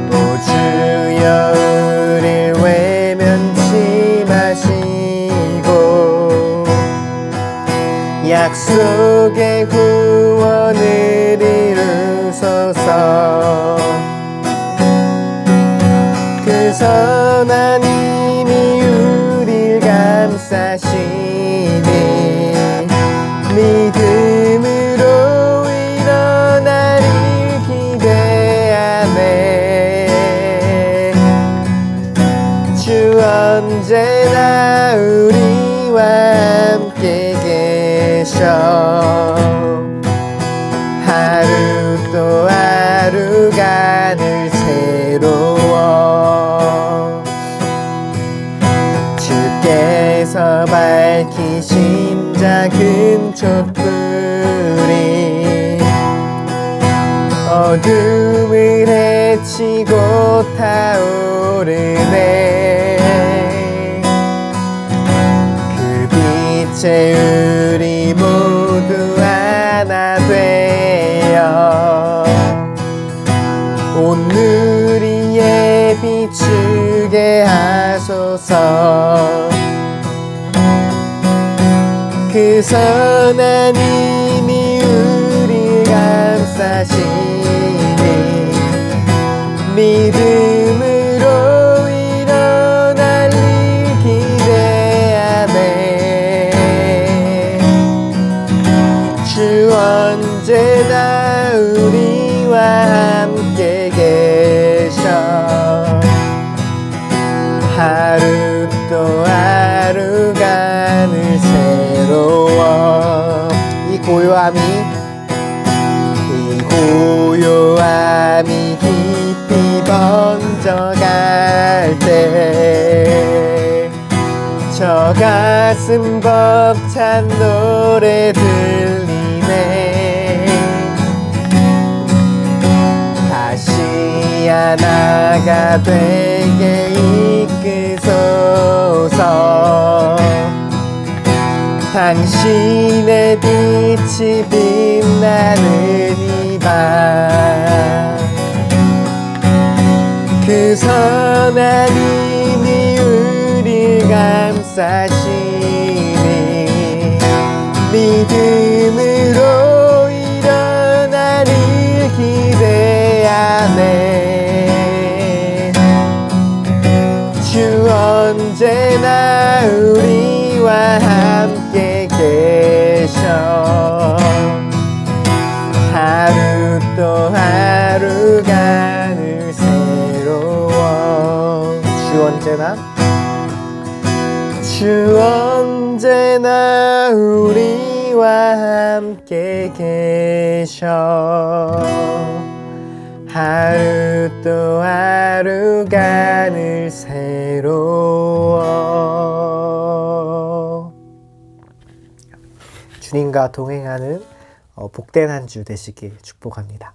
오 주여 우릴 외면치 마시고 약속의 구원을 이루소서. 그 선한 힘이 우릴 감싸시 언제나 우리와 함께 계셔. 하루 또 하루가 늘 새로워. 주께서 밝히신 작은 촛불이 어둠을 헤치고 타오르네. 그 빛에 우리 모두 하나 되어 오늘 위에 비추게 하소서. 그 선한 힘이 우리 감싸시니 믿음으로 일어날 일 기대하네. 주 언제나 우리와 함께 계셔. 하루 또 하루가 늘 새로워. 이 고요함이 깊이 번져갈 때 저 가슴 벅찬 노래 들리네. 다시 하나가 되게 이끄소서. 당신의 빛이 빛나는 이 밤 그 선한 힘이 우리 감싸시니 믿음으로 일어날 일 기대하네. 주 언제나 우리와 함께 계셔. 하루 또 하루가 늘 새로워. 주 언제나 우리와 함께 계셔. 하루 또 하루가 늘 새로워. 주님과 동행하는 복된 한 주 되시길 축복합니다.